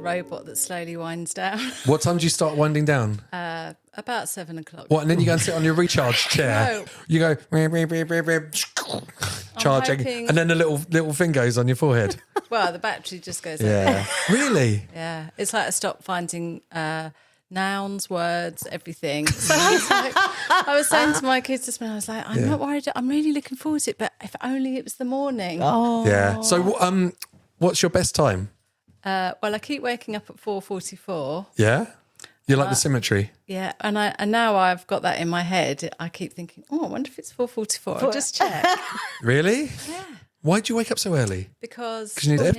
robot that slowly winds down. What time do you start winding down? About 7 o'clock. What? And then you go and sit on your recharge chair. No. You go charging, hoping- and then the little thing goes on your forehead. Well, the battery just goes out. Yeah. Really? Yeah. It's like I stopped finding nouns, words, everything. So I was saying to my kids this morning, I was like, I'm not worried. I'm really looking forward to it, but if only it was the morning. Oh. Yeah. So, what's your best time? Well, I keep waking up at 4:44. Yeah. You like the symmetry? Yeah, and now I've got that in my head. I keep thinking, I wonder if it's 4:44. I'll just check. Really? Yeah. Why do you wake up so early? Because you need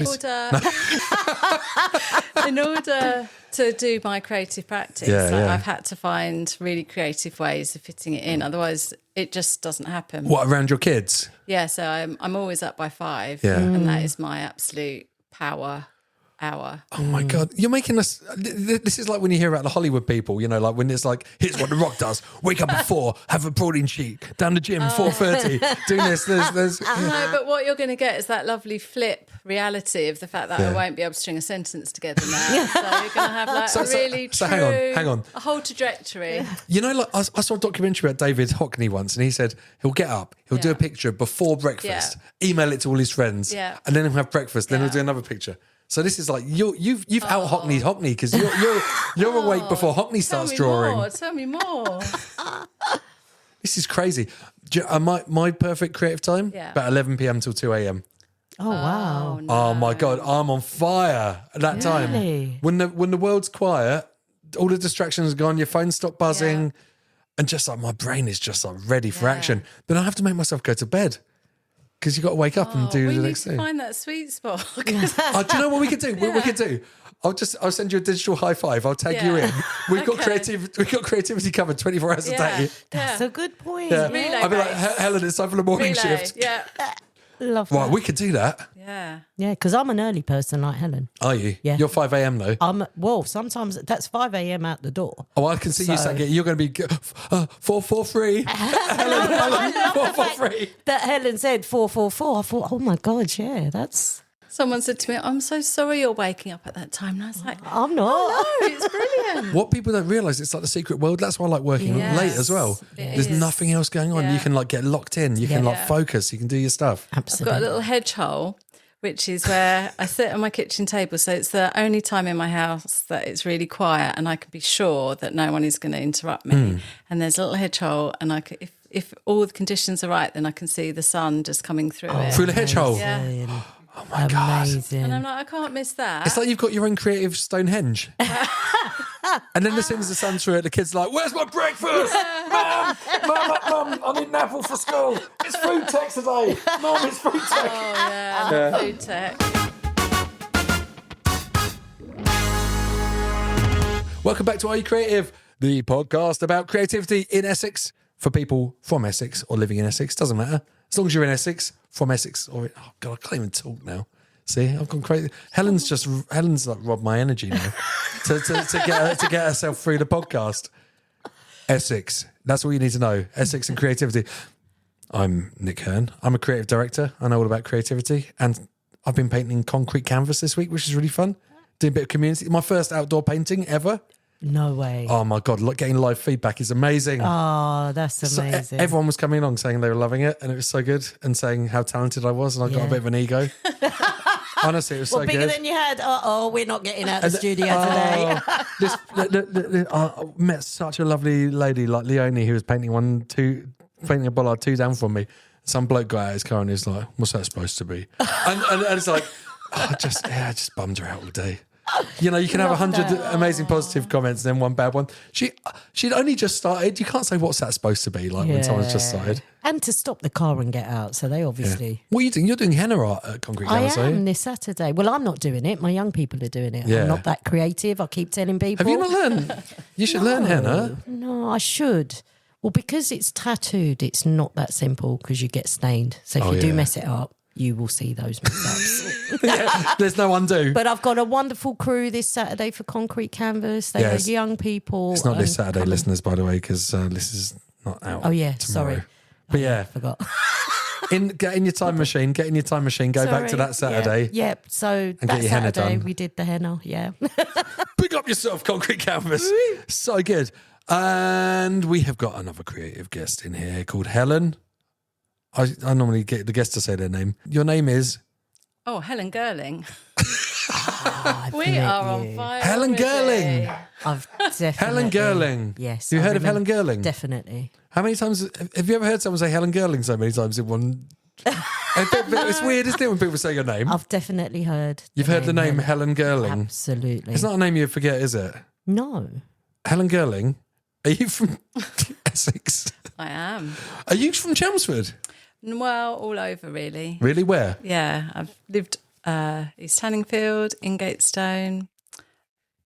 in order to do my creative practice, I've had to find really creative ways of fitting it in. Otherwise, it just doesn't happen. What, around your kids? Yeah, so I'm always up by 5, Yeah. and that is my absolute power hour. Oh my God. You're making us, this is like when you hear about the Hollywood people, you know, like when it's like, here's what The Rock does. Wake up at 4, have a protein shake, down the gym, 4:30, doing this, there's. No, but what you're going to get is that lovely flip reality of the fact that I won't be able to string a sentence together now. So you're going to have like a really true, hang on. a whole trajectory. You know, like I saw a documentary about David Hockney once, and he said he'll get up, he'll do a picture before breakfast, email it to all his friends, and then he'll have breakfast, then he'll do another picture. So this is like you've out Hockneyed Hockney because you're awake before Hockney starts drawing. Tell me more. This is crazy. My perfect creative time about 11 p.m. till 2 a.m. Oh wow! No. Oh my God, I'm on fire at that time. When the world's quiet, all the distractions are gone, your phone stopped buzzing, and just like my brain is just like ready for action. Then I have to make myself go to bed. Because you've got to wake up and do the next thing. We need to find that sweet spot. Do you know what we could do? What we could do? I'll send you a digital high five. I'll tag you in. We've got creativity covered 24 hours a day. That's a good point. Yeah. Relay I'll be like, race. Helen, it's time for the morning shift. Yeah. Love Right, that. we could do that. Yeah. Yeah, because I'm an early person like Helen. Are you? Yeah. You're 5 a.m. though. Well, sometimes that's 5 a.m. out the door. Oh, I can see you saying you're going to be 443. Helen, 443. That Helen said 444. I thought, oh my God, yeah, that's. Someone said to me, I'm so sorry you're waking up at that time. And I was like, I'm not. oh, it's brilliant. What people don't realise, it's like the secret world. That's why I like working late as well. There's nothing else going on. Yeah. You can like get locked in. You can like focus. You can do your stuff. Absolutely. I've got a little hedge hole, which is where I sit on my kitchen table. So it's the only time in my house that it's really quiet and I can be sure that no one is going to interrupt me. And there's a little hedge hole, and I can, if all the conditions are right, then I can see the sun just coming through it. Through the hedge hole. Yeah. Oh my God. Amazing. And I'm like, I can't miss that. It's like you've got your own creative Stonehenge. And then as soon as the sun's through it, the kid's like, where's my breakfast? Mum, I need an apple for school. It's food tech today. Mum, it's food tech. Oh, yeah. Food tech. Welcome back to Are You Creative? The podcast about creativity in Essex for people from Essex or living in Essex. Doesn't matter. As long as you're in Essex, from Essex, or oh God, I can't even talk now. See, I've gone crazy. Helen's like robbed my energy now to get herself through the podcast. Essex, that's all you need to know. Essex and creativity. I'm Nick Hearn. I'm a creative director. I know all about creativity, and I've been painting concrete canvas this week, which is really fun. Doing a bit of community. My first outdoor painting ever. No way. Oh my God, look, getting live feedback is amazing. Oh, that's amazing. So everyone was coming along saying they were loving it, and it was so good, and saying how talented I was, and I got a bit of an ego. Honestly, it was so good. Bigger than you had. We're not getting out of the studio today. I met such a lovely lady like Leonie who was painting a bollard 2 down from me. Some bloke got out of his car and he's like, "What's that supposed to be?" and it's like, I just bummed her out all day. You know, you can have 100 amazing positive comments and then one bad one. She'd only just started. You can't say what's that supposed to be like when someone's just started. And to stop the car and get out. So they obviously. Yeah. What are you doing? You're doing henna art at Concrete Canvas, I am this Saturday. Well, I'm not doing it. My young people are doing it. Yeah. I'm not that creative. I keep telling people. Have you not learned? You should learn henna. No, I should. Well, because it's tattooed, it's not that simple because you get stained. So if you do mess it up, you will see those mess-ups. There's no undo. But I've got a wonderful crew this Saturday for Concrete Canvas. They are young people. It's not this Saturday, listeners, by the way, because this is not out. Oh, yeah, tomorrow. sorry. But yeah. Forgot. Get in your time machine. Get in your time machine. Go back to that Saturday. Yep. So get that your henna Saturday done. we did the henna. Yeah. Pick up yourself, concrete canvas. So good. And we have got another creative guest in here called Helen. I normally get the guest to say their name. Your name is? Oh, Helen Girling. I've We met are on you. fire. Helen already. Girling. I've definitely. Helen Girling. Yes. You I heard of Helen remember- Girling? Definitely. How many times have you ever heard someone say Helen Girling so many times in one? It's weird, isn't it, when people say your name? I've definitely heard. You've heard the name Helen Girling. Absolutely. It's not a name you forget, is it? No. Helen Girling. Are you from Essex? I am. Are you from Chelmsford? Well, all over, really. Really? Where? Yeah, I've lived East Hanningfield, Ingatestone.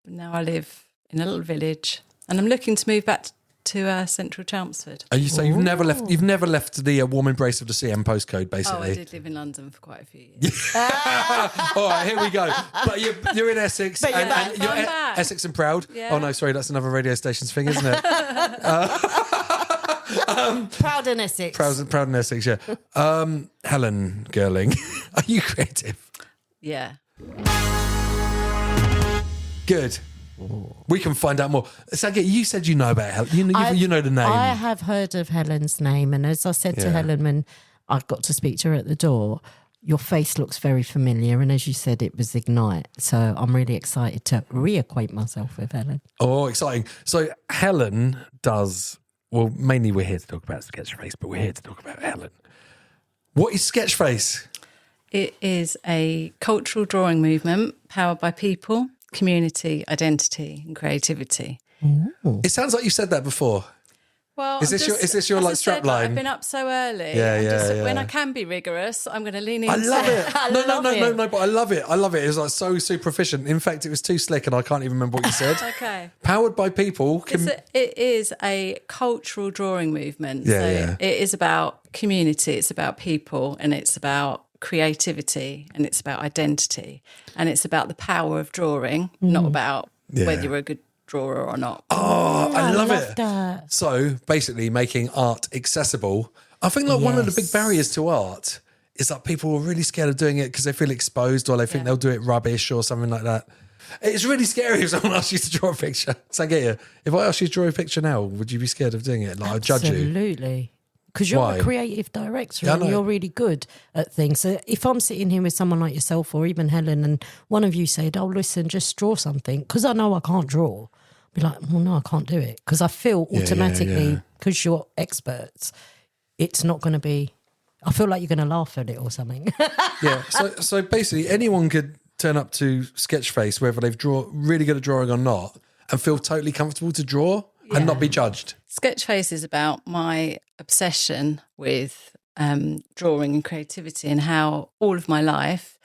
Now I live in a little village, and I'm looking to move back to central Chelmsford. Are you so you've never left? You've never left the warm embrace of the CM postcode, basically. Oh, I did live in London for quite a few years. All right, here we go. But you're in Essex, But you're and back. you're I'm back. Essex and proud. Yeah. Oh no, sorry, that's another radio station's thing, isn't it? Proud in Essex. proud in Essex, yeah. Helen Girling, are you creative? Yeah. Good. We can find out more. Saget, you said you know about Helen. You know the name. I have heard of Helen's name, and as I said to Yeah. Helen when I got to speak to her at the door, your face looks very familiar, and as you said, it was Ignite. So I'm really excited to reacquaint myself with Helen. Oh, exciting. So Helen does, well, mainly we're here to talk about Sketchface, but we're here to talk about Helen. What is Sketchface? It is a cultural drawing movement powered by people, community, identity, and creativity. It sounds like you said that before. Well, Is this your as like I said, strap line? I've been up so early. Yeah, I'm yeah. When I can be rigorous, I'm going to lean in. I love it. love it. No, but I love it. I love it. It was like so super efficient. In fact, it was too slick and I can't even remember what you said. Okay. Powered by people. It is a cultural drawing movement. Yeah, so yeah. it is about community, it's about people, and it's about creativity, and it's about identity, and it's about the power of drawing, not about whether you're a good drawer or not. Oh, I love love it. that. So basically making art accessible. I think like one of the big Yes. barriers to art is that people are really scared of doing it because they feel exposed or they think they'll do it rubbish or something like that. It's really scary if someone asks you to draw a picture. So I get you. If I asked you to draw a picture now, would you be scared of doing it? Like I'd judge you. Absolutely. Because you're Why? a creative director Yeah, I and know. you're really good at things. So if I'm sitting here with someone like yourself or even Helen and one of you said, oh, listen, just draw something, because I know I can't draw, I'll be like, well, no, I can't do it. Because I feel automatically, because you're experts, it's not going to be, I feel like you're going to laugh at it or something. Yeah. So basically anyone could turn up to Sketchface, whether they've really good at drawing or not, and feel totally comfortable to draw and not be judged. Sketchface is about my obsession with drawing and creativity, and how all of my life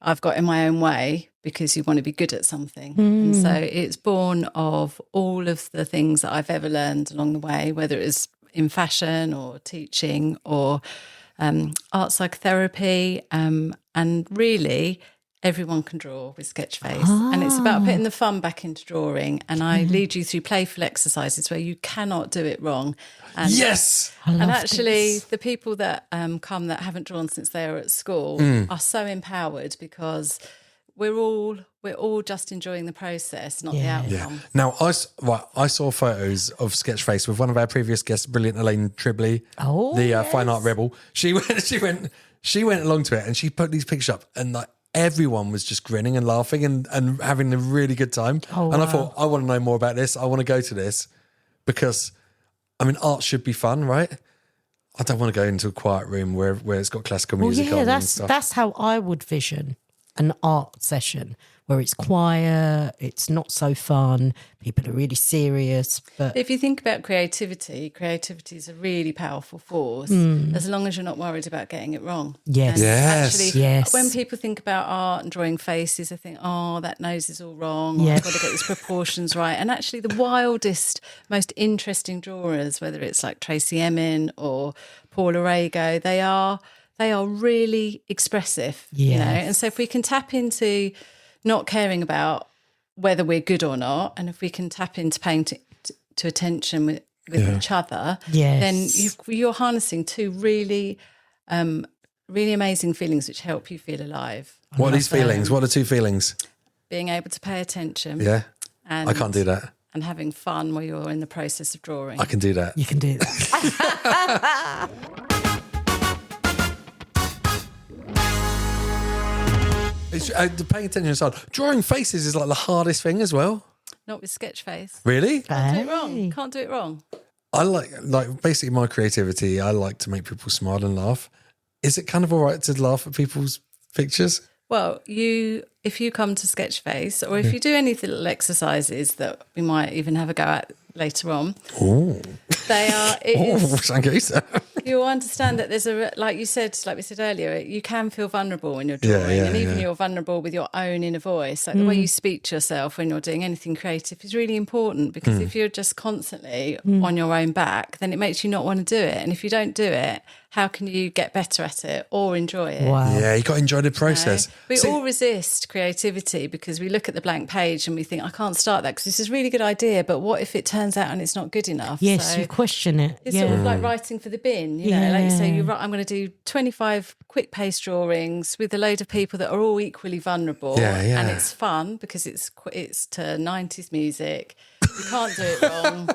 I've got in my own way because you want to be good at something. And so it's born of all of the things that I've ever learned along the way, whether it was in fashion or teaching or art psychotherapy. And really, everyone can draw with Sketchface. And it's about putting the fun back into drawing. And I lead you through playful exercises where you cannot do it wrong. And Yes. and actually, the people that come that haven't drawn since they were at school are so empowered because we're all just enjoying the process, not the outcome. Now, I saw photos of Sketchface with one of our previous guests, brilliant Elaine Tribley, the fine art rebel. She went along to it and she put these pictures up, and like everyone was just grinning and laughing and having a really good time. And I thought, I want to know more about this. I want to go to this because, I mean, art should be fun, right? I don't want to go into a quiet room where it's got classical music on and stuff. That's how I would vision an art session, where it's quiet, it's not so fun, people are really serious. But If you think about creativity is a really powerful force, as long as you're not worried about getting it wrong. Yes. And Yes. actually, Yes. when people think about art and drawing faces, they think, oh, that nose is all wrong, or Yeah. I've got to get these proportions right. And actually the wildest, most interesting drawers, whether it's like Tracy Emin or Paul Arago, they are really expressive, you know. Yes. And so if we can tap into not caring about whether we're good or not, and if we can tap into paying to attention with each other, Yes. then you're harnessing two really really amazing feelings which help you feel alive. What are these feelings? What are 2 feelings? Being able to pay attention. Yeah. And, I can't do that. And having fun while you're in the process of drawing. I can do that. You can do that. It's, paying attention is hard. Drawing faces is like the hardest thing as well. Not with Sketchface. Really? Can't do it wrong. Can't do it wrong. I like basically my creativity. I like to make people smile and laugh. Is it kind of all right to laugh at people's pictures? Well, if you come to Sketchface, or if you do any little exercises that we might even have a go at later on, you'll understand that there's like we said earlier, you can feel vulnerable when you're drawing, and even you're vulnerable with your own inner voice. Like the way you speak to yourself when you're doing anything creative is really important, because if you're just constantly on your own back, then it makes you not want to do it. And if you don't do it, how can you get better at it or enjoy it? Wow. Yeah, you got to enjoy the process. We all resist creativity because we look at the blank page and we think, I can't start that because this is a really good idea, but what if it turns out and it's not good enough? Yes, you question it. It's sort of like writing for the bin, you know, like you say, I'm going to do 25 quick pace drawings with a load of people that are all equally vulnerable. And it's fun because it's to 90s music. You can't do it wrong.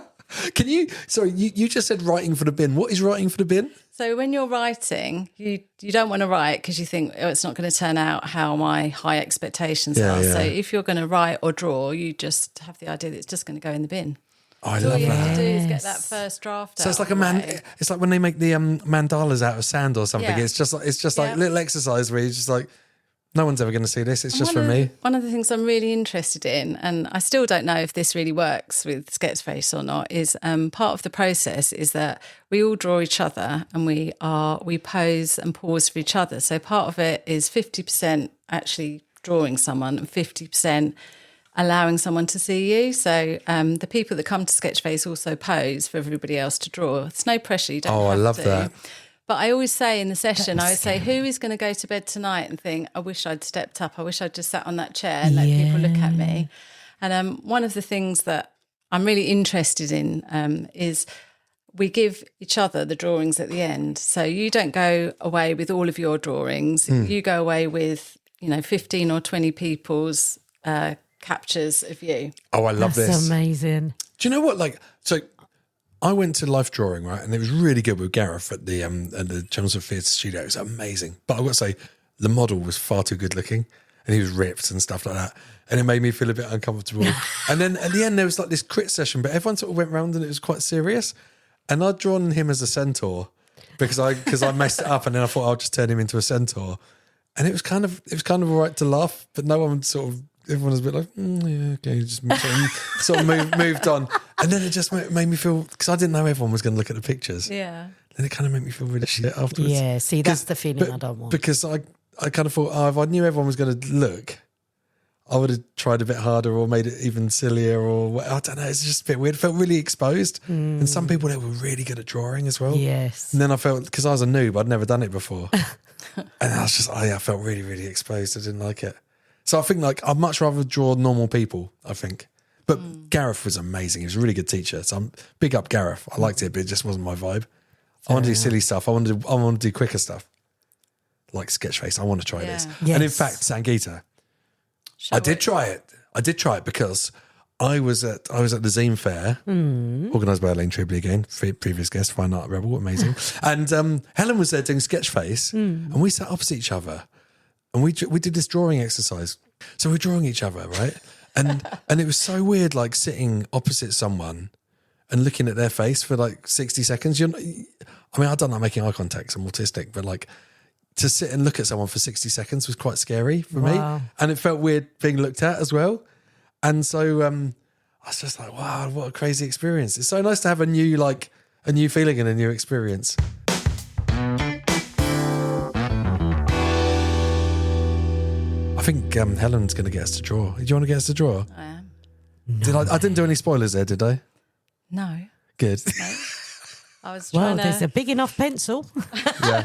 Can you, sorry, you just said writing for the bin. What is writing for the bin? So when you're writing, you don't want to write because you think, oh, it's not going to turn out how my high expectations are. So if you're going to write or draw, you just have the idea that it's just going to go in the bin. Oh, I So love all you that. have to do is get that first draft So out it's like of the way. it's like when they make the mandalas out of sand or something. Yeah. It's just like little exercise where you're just like, no one's ever going to see this. It's just for me. One of the things I'm really interested in, and I still don't know if this really works with Sketchface or not, is part of the process is that we all draw each other and we pose and pause for each other. So part of it is 50% actually drawing someone and 50% allowing someone to see you. So the people that come to Sketchface also pose for everybody else to draw. It's no pressure. You don't have to. I love that. But I always say in the session, I would say, who is going to go to bed tonight and think, I wish I'd stepped up. I wish I'd just sat on that chair and let people look at me. And one of the things that I'm really interested in is we give each other the drawings at the end. So you don't go away with all of your drawings. You go away with, 15 or 20 people's captures of you. Oh, I love this. That's amazing. Do you know what? So I went to Life Drawing, right? And it was really good with Gareth at the Chelmsford Theatre Studio. It was amazing. But I've got to say, the model was far too good looking and he was ripped and stuff like that. And it made me feel a bit uncomfortable. And then at the end, there was like this crit session, but everyone sort of went round and it was quite serious. And I'd drawn him as a centaur because I messed it up, and then I thought I'll just turn him into a centaur. And it was kind of all right to laugh, but no one everyone was a bit like, yeah, okay, just sort of moved on. And then it just made me feel, because I didn't know everyone was going to look at the pictures. Yeah. Then it kind of made me feel really shit afterwards. Yeah, see, that's the feeling I don't want. Because I kind of thought, if I knew everyone was going to look, I would have tried a bit harder or made it even sillier, or I don't know, it's just a bit weird. It felt really exposed. And some people there were really good at drawing as well. Yes. And then I felt, because I was a noob, I'd never done it before. And I was just, I felt really, really exposed. I didn't like it. So I think I'd much rather draw normal people, I think. But Gareth was amazing. He was a really good teacher. So I'm big up Gareth. I liked it, but it just wasn't my vibe. I want to do silly stuff. I want to do quicker stuff. Like Sketchface. I want to try this. Yes. And in fact, Sangeeta, I did try it because I was at the Zine Fair, organised by Elaine Tribley again, previous guest, Fine Art Rebel, amazing. And Helen was there doing Sketchface, and we sat opposite each other. And we did this drawing exercise. So we're drawing each other, right? And it was so weird, like sitting opposite someone and looking at their face for like 60 seconds. I don't like making eye contact. I'm autistic, but like to sit and look at someone for 60 seconds was quite scary for me. And it felt weird being looked at as well. And so I was just like, wow, what a crazy experience. It's so nice to have a new feeling and a new experience. I think Helen's going to get us to draw. Do you want to get us to draw? I am. I didn't do any spoilers there, did I? No. Good. No. I was trying there's a big enough pencil. Yeah.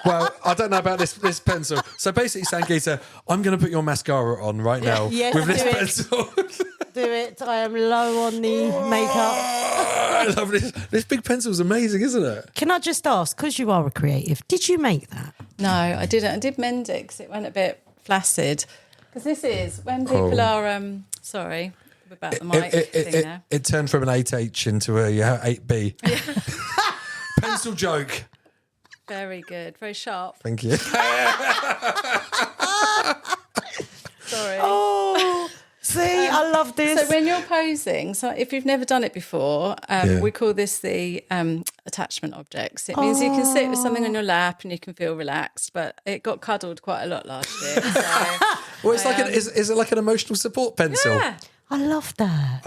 Well, I don't know about this pencil. So basically, Sangeeta, I'm going to put your mascara on right now Yes, with this do it. pencil. do it. I am low on the makeup. I love this. This big pencil's amazing, isn't it? Can I just ask, because you are a creative, did you make that? No, I didn't. I did mend it because it went a bit flaccid. Because this is when people are sorry about the mic thing there. It turned from an 8H into a 8B. Pencil joke. Very good. Very sharp. Thank you. Sorry. Oh, see, I love this. So when you're posing, so if you've never done it before, we call this the attachment objects. It means you can sit with something on your lap and you can feel relaxed, but it got cuddled quite a lot last year. So Well, it's is it like an emotional support pencil? yeah. I love that.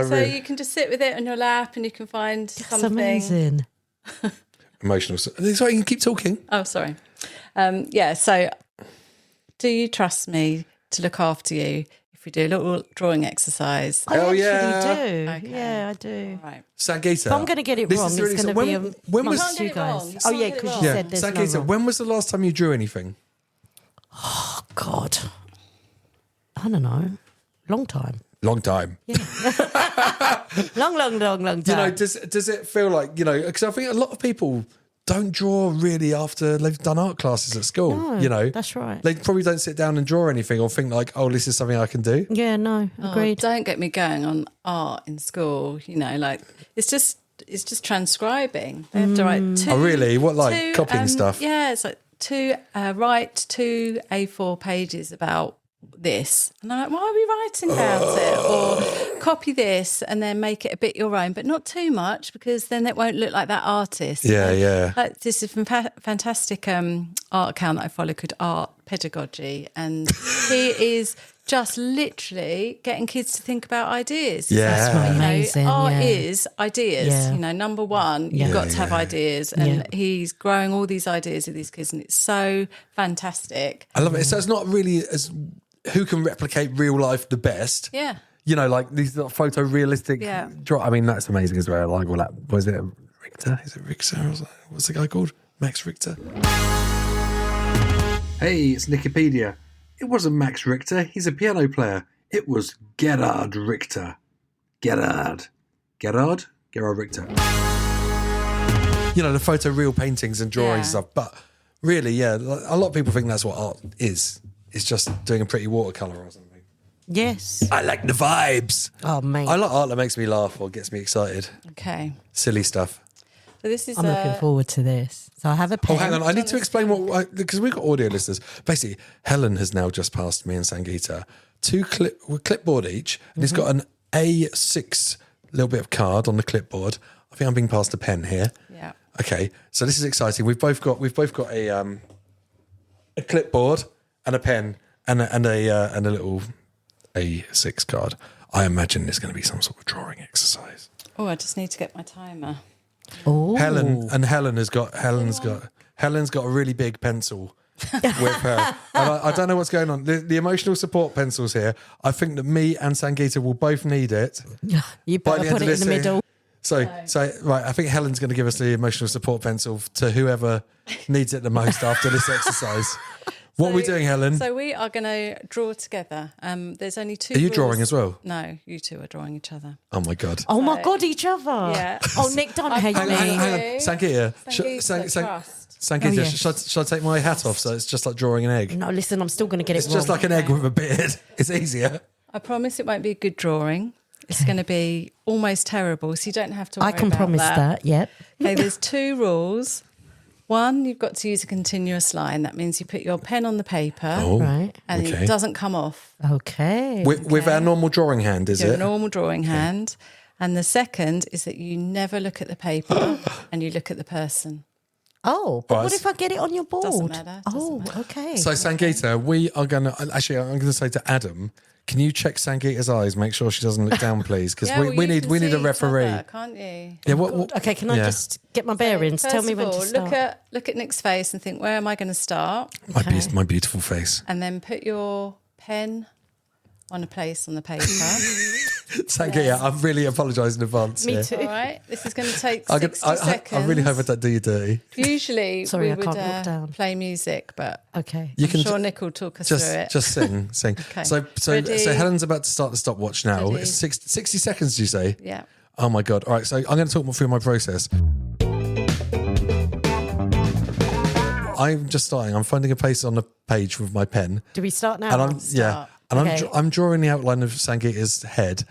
So you can just sit with it on your lap and you can find That's something. amazing. Emotional. Sorry, you can keep talking. Oh, sorry. So do you trust me to look after you if we do a little drawing exercise? I actually yeah. do. Okay. Yeah, I do. Right. Sangeeta. If I'm going to get it this wrong, is it's really- going to be when was- amongst You you can't get it wrong. guys. You Oh, can't yeah, get it because wrong. you Yeah, said there's no Sangeeta, wrong. when was the last time you drew anything? God. I don't know. Long time. Long time. Long time. You know, does it feel like, you know, because I think a lot of people don't draw really after they've done art classes at school. No, you know, that's right. They probably don't sit down and draw anything or think like, oh, this is something I can do. Yeah, no, agreed. Oh, don't get me going on art in school. You know, like it's just transcribing. They have to write two. Oh, really? What, like copying stuff? Yeah, it's like write 2 A4 pages about this, and I'm like, why are we writing about it? Or copy this and then make it a bit your own, but not too much because then it won't look like that artist. Yeah, yeah. Like, this is a fantastic art account that I follow called Art Pedagogy, and he is just literally getting kids to think about ideas. Yeah. That's You know, amazing. art yeah. is ideas. Yeah. You know, number one, you've got to have ideas, and he's growing all these ideas with these kids, and it's so fantastic. I love it. So it's not really as who can replicate real life the best. Yeah. You know, like these photorealistic. Yeah. I mean, that's amazing as well. I like all that. Was it Richter? Is it Richter? What's the guy called? Max Richter. Hey, it's Wikipedia. It wasn't Max Richter. He's a piano player. It was Gerhard Richter. Gerhard Richter. You know, the photoreal paintings and drawings and stuff. But really, yeah, a lot of people think that's what art is. It's just doing a pretty watercolour or something. Yes. I like the vibes. Oh, mate. I like art that makes me laugh or gets me excited. Okay. Silly stuff. So this is I'm looking forward to this. So I have a pen. Oh, hang on. I need to explain because we've got audio listeners. Basically, Helen has now just passed me and Sangeeta 2 clipboard each. And it's got an A6 little bit of card on the clipboard. I think I'm being passed a pen here. Yeah. Okay. So this is exciting. We've both got a clipboard and a pen and a little A6 card. I imagine there's going to be some sort of drawing exercise. Oh, I just need to get my timer. Oh. Helen's got a really big pencil with her. And I don't know what's going on. The emotional support pencils here. I think that me and Sangeeta will both need it. You by better the put end it of in the this middle. So right, I think Helen's going to give us the emotional support pencil to whoever needs it the most after this exercise. What are we doing, Helen? So we are going to draw together. There's only 2 Are you rules. drawing as well? No, you two are drawing each other. Oh my God. Oh, my God, each other. Yeah. Oh, Nick, don't hate Hang me. on. Sangeeta. Trust. Sangeeta, Oh, yes. should I take my hat off so it's just like drawing an egg? No, listen, I'm still going to get It's it wrong. just like an egg with a beard. It's easier. I promise it won't be a good drawing. It's going to be almost terrible, so you don't have to worry I can about promise that, yep. Okay, there's 2 rules. One, you've got to use a continuous line. That means you put your pen on the paper Right. and okay. it doesn't come off. Okay. With our normal drawing hand, is Your it? normal drawing hand. And the second is that you never look at the paper and you look at the person. Oh, but Right. what if I get it on your board? Doesn't matter, Oh, doesn't okay. So Sangeeta, we are going to... Actually, I'm going to say to Adam, can you check Sangeeta's eyes, make sure she doesn't look down, please? Because Yeah, well, we you need can a see each referee. other, can't you? Yeah, what, Okay, can I yeah. just get my bearings? So Tell me first when of to all, start. Look at Nick's face and think, where am I going to start? My beautiful face. And then put your pen on a place on the paper. Sangeeta, I really apologise in advance. Me yeah. too. All right, this is going to take I, 60 seconds. I really hope I don't do you dirty. Usually Sorry, we I would can't look down. play music, but Okay. You I'm sure Nick will talk us through it. Just sing. Okay. So Ready? Helen's about to start the stopwatch now. Ready? It's 60 seconds, did you say? Yeah. Oh my God. All right, so I'm going to talk through my process. I'm just starting. I'm finding a place on the page with my pen. Do we start now? And Okay. I'm drawing the outline of Sangeeta's head,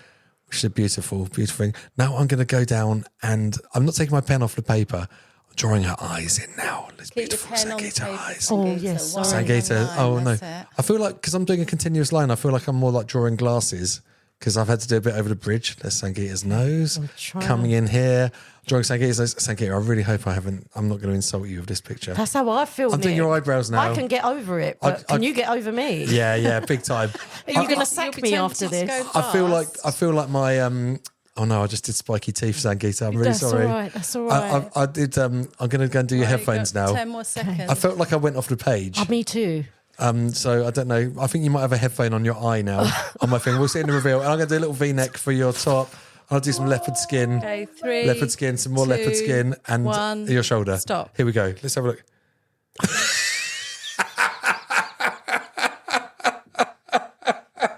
which is a beautiful, beautiful thing. Now I'm going to go down and I'm not taking my pen off the paper. I'm drawing her eyes in now. It's Keep your beautiful pen on the Sangeeta paper. eyes. Oh, yes, One sorry. Sangeeta. line, Oh no, that's it. I feel like because I'm doing a continuous line, I feel like I'm more like drawing glasses because I've had to do a bit over the bridge. There's Sangeeta's nose trying. coming in here. Drawing Sangeeta's nose. Sangeeta, I really hope I'm not going to insult you with this picture. That's how I feel. I'm doing Nick. your eyebrows now. I can get over it, but can you get over me? Yeah, big time. Are you going to sack me after this? I feel like my oh no, I just did spiky teeth, Sangeeta. I'm really That's sorry. all right. That's all right. I did. I'm going to go and do your headphones now. 10 more seconds. I felt like I went off the page. Me too. So I don't know. I think you might have a headphone on your eye now on my thing. We'll see in the reveal. And I'm going to do a little V-neck for your top. I'll do some leopard skin. Okay, 3, Leopard skin, some more 2, leopard skin, and 1, your shoulder. stop. Here we go. Let's have a look.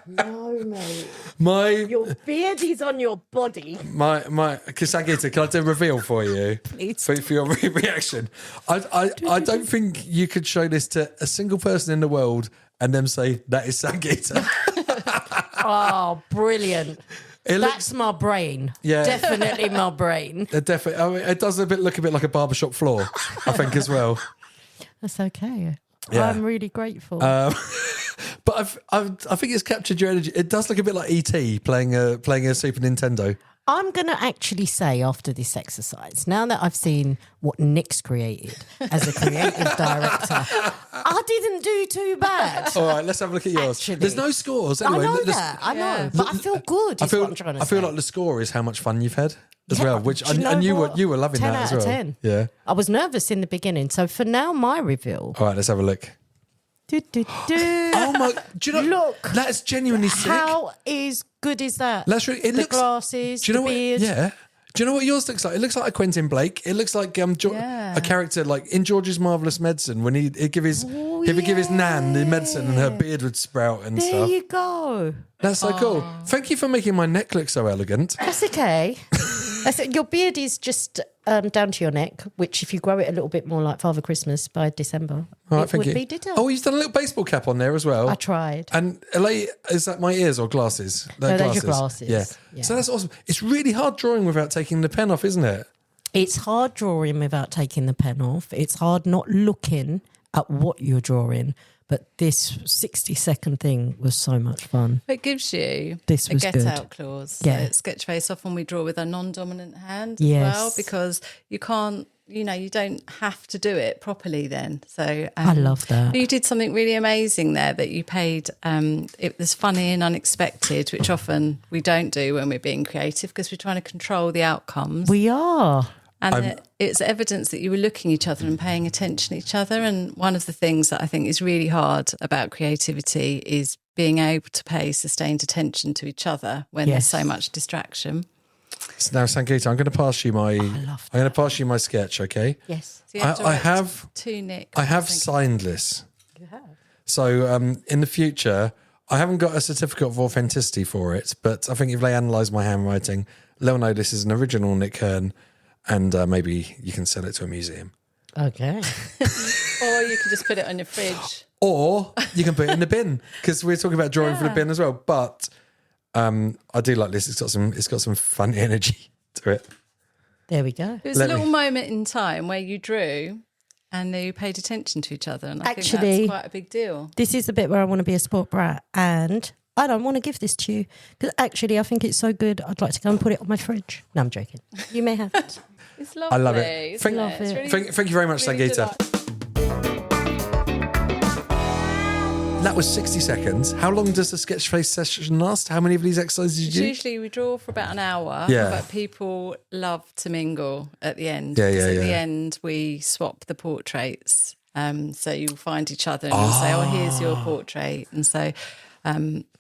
No, mate. My beard is on your body. Sangeeta, can I do a reveal for you? Please. For your reaction. I don't think you could show this to a single person in the world and them say that is Sangeeta. Oh, brilliant. That's my brain. Yeah. Definitely my brain. Definitely. I mean, it does look a bit like a barbershop floor, I think, as well. That's okay. Yeah. I'm really grateful. But I think it's captured your energy. It does look a bit like E.T. playing a Super Nintendo. I'm going to actually say after this exercise, now that I've seen what Nick's created as a creative director, I didn't do too bad. All right, let's have a look at yours. Actually. There's no scores anyway. I know that. I know. But I feel good. I Is what I'm trying to feel say. like the score is how much fun you've had as Yeah, well. Which do you know and what? you were loving 10 that as out well. of 10. Yeah. I was nervous in the beginning. So for now, my reveal. All right, let's have a look. Do, do, do. Oh my! Do you know? Look. That's genuinely sick. How good is that? That's really. It the looks. glasses, Do you know the what? beard. Yeah. Do you know what yours looks like? It looks like a Quentin Blake. It looks like a character like in George's Marvelous Medicine when he'd give his nan the medicine and her beard would sprout and There stuff. you go. That's so cool. Thank you for making my neck look so elegant. That's okay. Your beard is just down to your neck, which if you grow it a little bit more like Father Christmas by December, All right, it thank would you. be ditto. Oh, you've done a little baseball cap on there as well. I tried. And is that my ears or glasses? No, those are glasses. Yeah. So that's awesome. It's really hard drawing without taking the pen off, isn't it? It's hard drawing without taking the pen off. It's hard not looking at what you're drawing. But this 60-second thing was so much fun. It gives you This a was good. get-out clause. Yeah. So at Sketchface, often we draw with a non-dominant hand Yes. as well, because you can't, you don't have to do it properly then. So I love that. You did something really amazing there that you paid. It was funny and unexpected, which often we don't do when we're being creative because we're trying to control the outcomes. We are. And it's evidence that you were looking at each other and paying attention to each other. And one of the things that I think is really hard about creativity is being able to pay sustained attention to each other when there's so much distraction. So now, Sangeeta, I'm going to pass you my sketch, okay? Yes. So you have to I write have to Nick. I have signed this. You have. So in the future, I haven't got a certificate of authenticity for it, but I think if they analyse my handwriting, they'll know this is an original Nick Hearn, and maybe you can sell it to a museum. Okay. Or you can just put it on your fridge. Or you can put it in the bin, because we're talking about drawing for the bin as well. But I do like this. It's got some fun energy to it. There we go. It was a little moment in time where you drew and you paid attention to each other. And I think that's quite a big deal. This is the bit where I want to be a sport brat, and I don't want to give this to you because actually I think it's so good. I'd like to go and put it on my fridge. No, I'm joking. You may have it. It's lovely. I love it. Thank you very much, Sangeeta. That was 60 seconds. How long does the Sketchface session last? How many of these exercises did you do? Usually we draw for about an hour, but people love to mingle at the end. Yeah. At the end, we swap the portraits. So you'll find each other and you'll say, here's your portrait. And so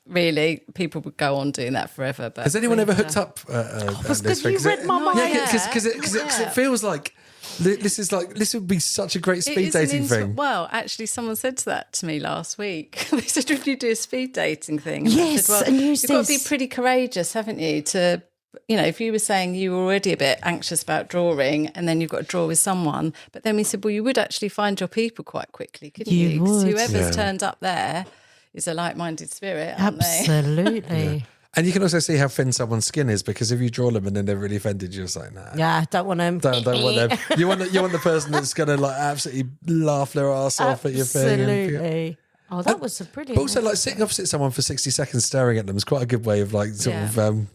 really, people would go on doing that forever. But has anyone ever hooked up? Because you read my mind. Yeah, because it feels like this would be such a great speed dating thing. Well, actually, someone said that to me last week. They said, "Would you do a speed dating thing?" And Yes, I said, and you've got to be pretty courageous, haven't you? To, if you were saying you were already a bit anxious about drawing, and then you've got to draw with someone, but then we said, well, you would actually find your people quite quickly, couldn't you? Because whoever's turned up there is a like-minded spirit, aren't they? Absolutely. And you can also see how thin someone's skin is, because if you draw them and then they're really offended, you're just like, nah. Yeah, don't want them. Don't want them. You want the person that's going to like absolutely laugh their ass off at your thing. Absolutely. Oh, that was a brilliant. But also, like, sitting opposite someone for 60 seconds staring at them is quite a good way of like sort of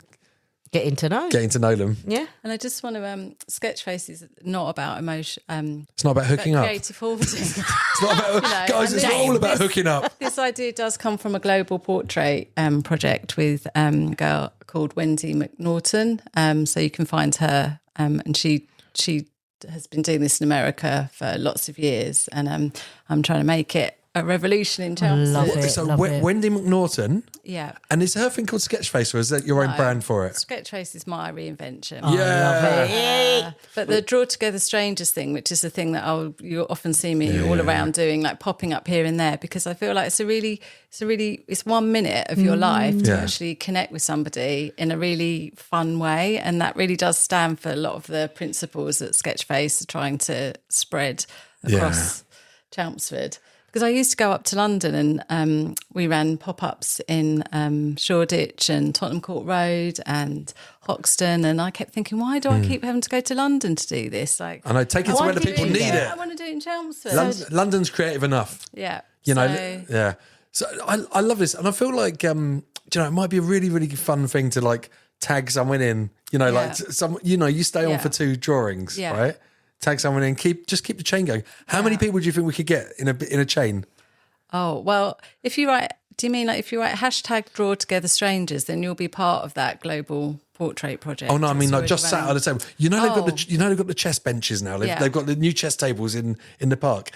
getting to know them. Yeah. And I just want to Sketchface is not about emotion. It's not about hooking up. Creative hoarding. It's not about guys. It's all about hooking up. This idea does come from a global portrait project with a girl called Wendy McNaughton. So you can find her, and she has been doing this in America for lots of years, and I'm trying to make it a revolution in Chelmsford. Love it. So love it. Wendy McNaughton. Yeah. And is her thing called Sketchface, or is that your own brand for it? Sketchface is my reinvention. Yeah. But the Draw Together Strangers thing, which is the thing that you often see me all around doing, like popping up here and there, because I feel like it's 1 minute of your life to actually connect with somebody in a really fun way. And that really does stand for a lot of the principles that Sketchface are trying to spread across Chelmsford. Because I used to go up to London and we ran pop-ups in Shoreditch and Tottenham Court Road and Hoxton, and I kept thinking, why do I keep having to go to London to do this? Like, I know, take it to where the people need it. I want to do it in Chelmsford. London's creative enough. Yeah. Yeah. So I love this, and I feel like it might be a really, really fun thing to like tag someone in. Like you stay on for 2 drawings, right? Tag someone in, keep the chain going. How many people do you think we could get in a chain? Oh, well, if you write hashtag Draw Together Strangers, then you'll be part of that global portrait project. Oh no, I mean like just sat at the table. They've got the chess benches now. They've got the new chess tables in the park.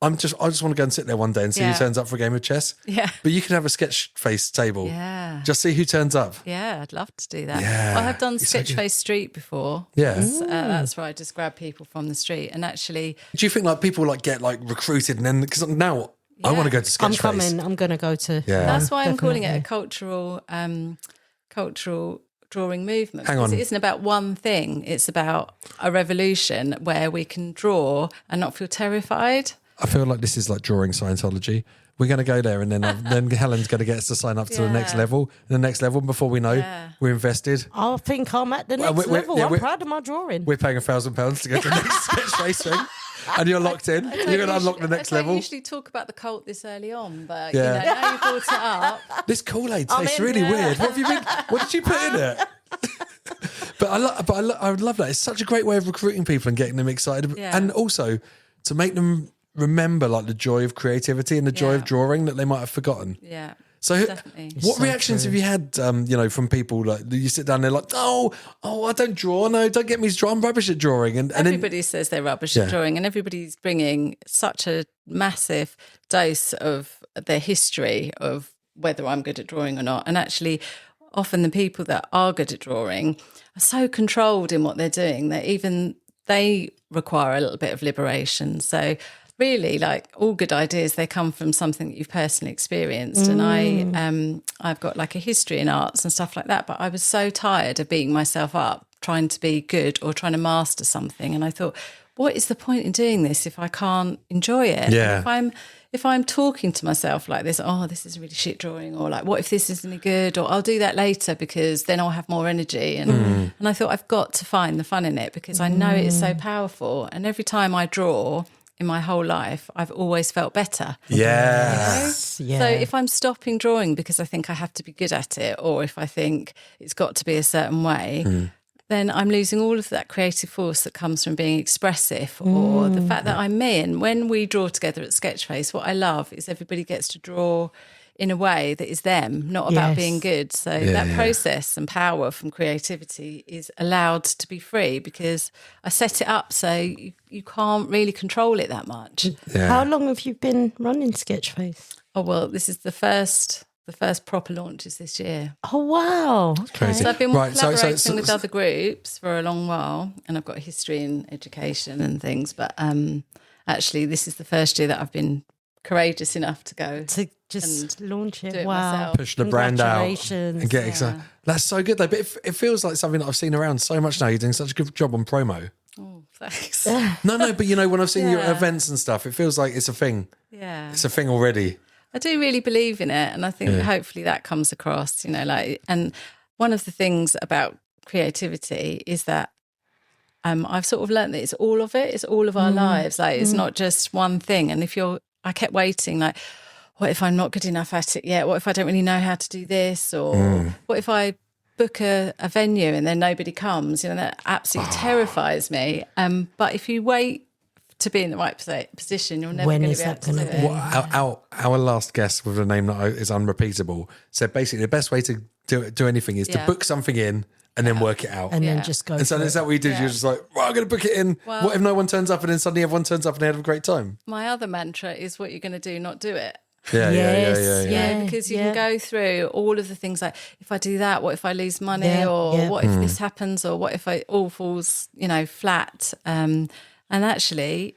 I just want to go and sit there one day and see who turns up for a game of chess. Yeah. But you can have a Sketchface table. Yeah. Just see who turns up. Yeah, I'd love to do that. Yeah. I have done Sketchface Street before. Yeah. That's where I just grab people from the street. And actually, do you think like people like get like recruited and then, because now I want to go to Sketchface. I'm coming. I'm going to go to. Yeah. That's why I'm calling it a cultural drawing movement. Hang on. Because it isn't about one thing. It's about a revolution where we can draw and not feel terrified. I feel like this is like drawing Scientology. We're going to go there, and then Helen's going to get us to sign up to the next level. And the next level, before we know, we're invested. I think I'm at the next level. I'm proud of my drawing. We're paying £1,000 to go to the next Sketchface thing, and you're locked in. You're going to unlock the next level. I don't usually talk about the cult this early on, but now you brought it up. This Kool-Aid tastes really weird. What have you been? What did you put in it? But I would love that. It's such a great way of recruiting people and getting them excited, and also to make them remember like the joy of creativity and the joy of drawing that they might have forgotten. Yeah. So definitely. What reactions have you had, from people like you sit down there like, oh, I don't draw. No, don't get me to draw. I'm rubbish at drawing. And everybody says they're rubbish at drawing, and everybody's bringing such a massive dose of their history of whether I'm good at drawing or not. And actually, often the people that are good at drawing are so controlled in what they're doing that even they require a little bit of liberation. So really, like all good ideas, they come from something that you've personally experienced. And I've got like a history in arts and stuff like that, but I was so tired of beating myself up, trying to be good or trying to master something. And I thought, what is the point in doing this if I can't enjoy it? Yeah. If I'm talking to myself like this, oh, this is a really shit drawing, or like, what if this isn't any good, or I'll do that later because then I'll have more energy. And I thought I've got to find the fun in it because I know it is so powerful. And every time I draw in my whole life, I've always felt better. Yes. Yeah. So if I'm stopping drawing because I think I have to be good at it, or if I think it's got to be a certain way, then I'm losing all of that creative force that comes from being expressive, or the fact that I'm me. And when we draw together at Sketchface, what I love is everybody gets to draw in a way that is them, not about being good. So that process and power from creativity is allowed to be free because I set it up so you can't really control it that much. Yeah. How long have you been running Sketchface? Oh, well, this is the first the first proper launch is this year. Oh, wow. Okay. Crazy. So I've been Right, collaborating with other groups for a long while, and I've got a history in education and things. But actually, this is the first year that I've been courageous enough to go To just launch it. do it Wow. myself. Push the brand out Congratulations. and get excited. That's so good though. But it feels like something that I've seen around so much now. You're doing such a good job on promo. Oh, thanks. No, but you know, when I've seen your Yeah. events and stuff, it feels like it's a thing. Yeah. It's a thing already. I do really believe in it, and I think hopefully that comes across, you know, like, and one of the things about creativity is that I've sort of learned that it's all of it, it's all of our lives, like it's not just one thing. And I kept waiting, like, what if I'm not good enough at it yet? What if I don't really know how to do this? Or what if I book a venue and then nobody comes? You know, that absolutely terrifies me. But if you wait to be in the right position, you're never When going is to be able that to do gonna it. be? Well, our last guest with a name that is unrepeatable said basically the best way to do anything is to Yeah. book something in and then work it out. And then Yeah. just go. And so for is it. that what you did? You're just like, right, I'm going to book it in. Well- What if no one turns up and then suddenly everyone turns up and they have a great time? My other mantra is what you're going to do, not do it. Yeah, Yes, yeah. Yeah, because you can go through all of the things like, if I do that, what if I lose money, Yeah, or yeah. what if this happens, or what if it all falls, you know, flat. And actually,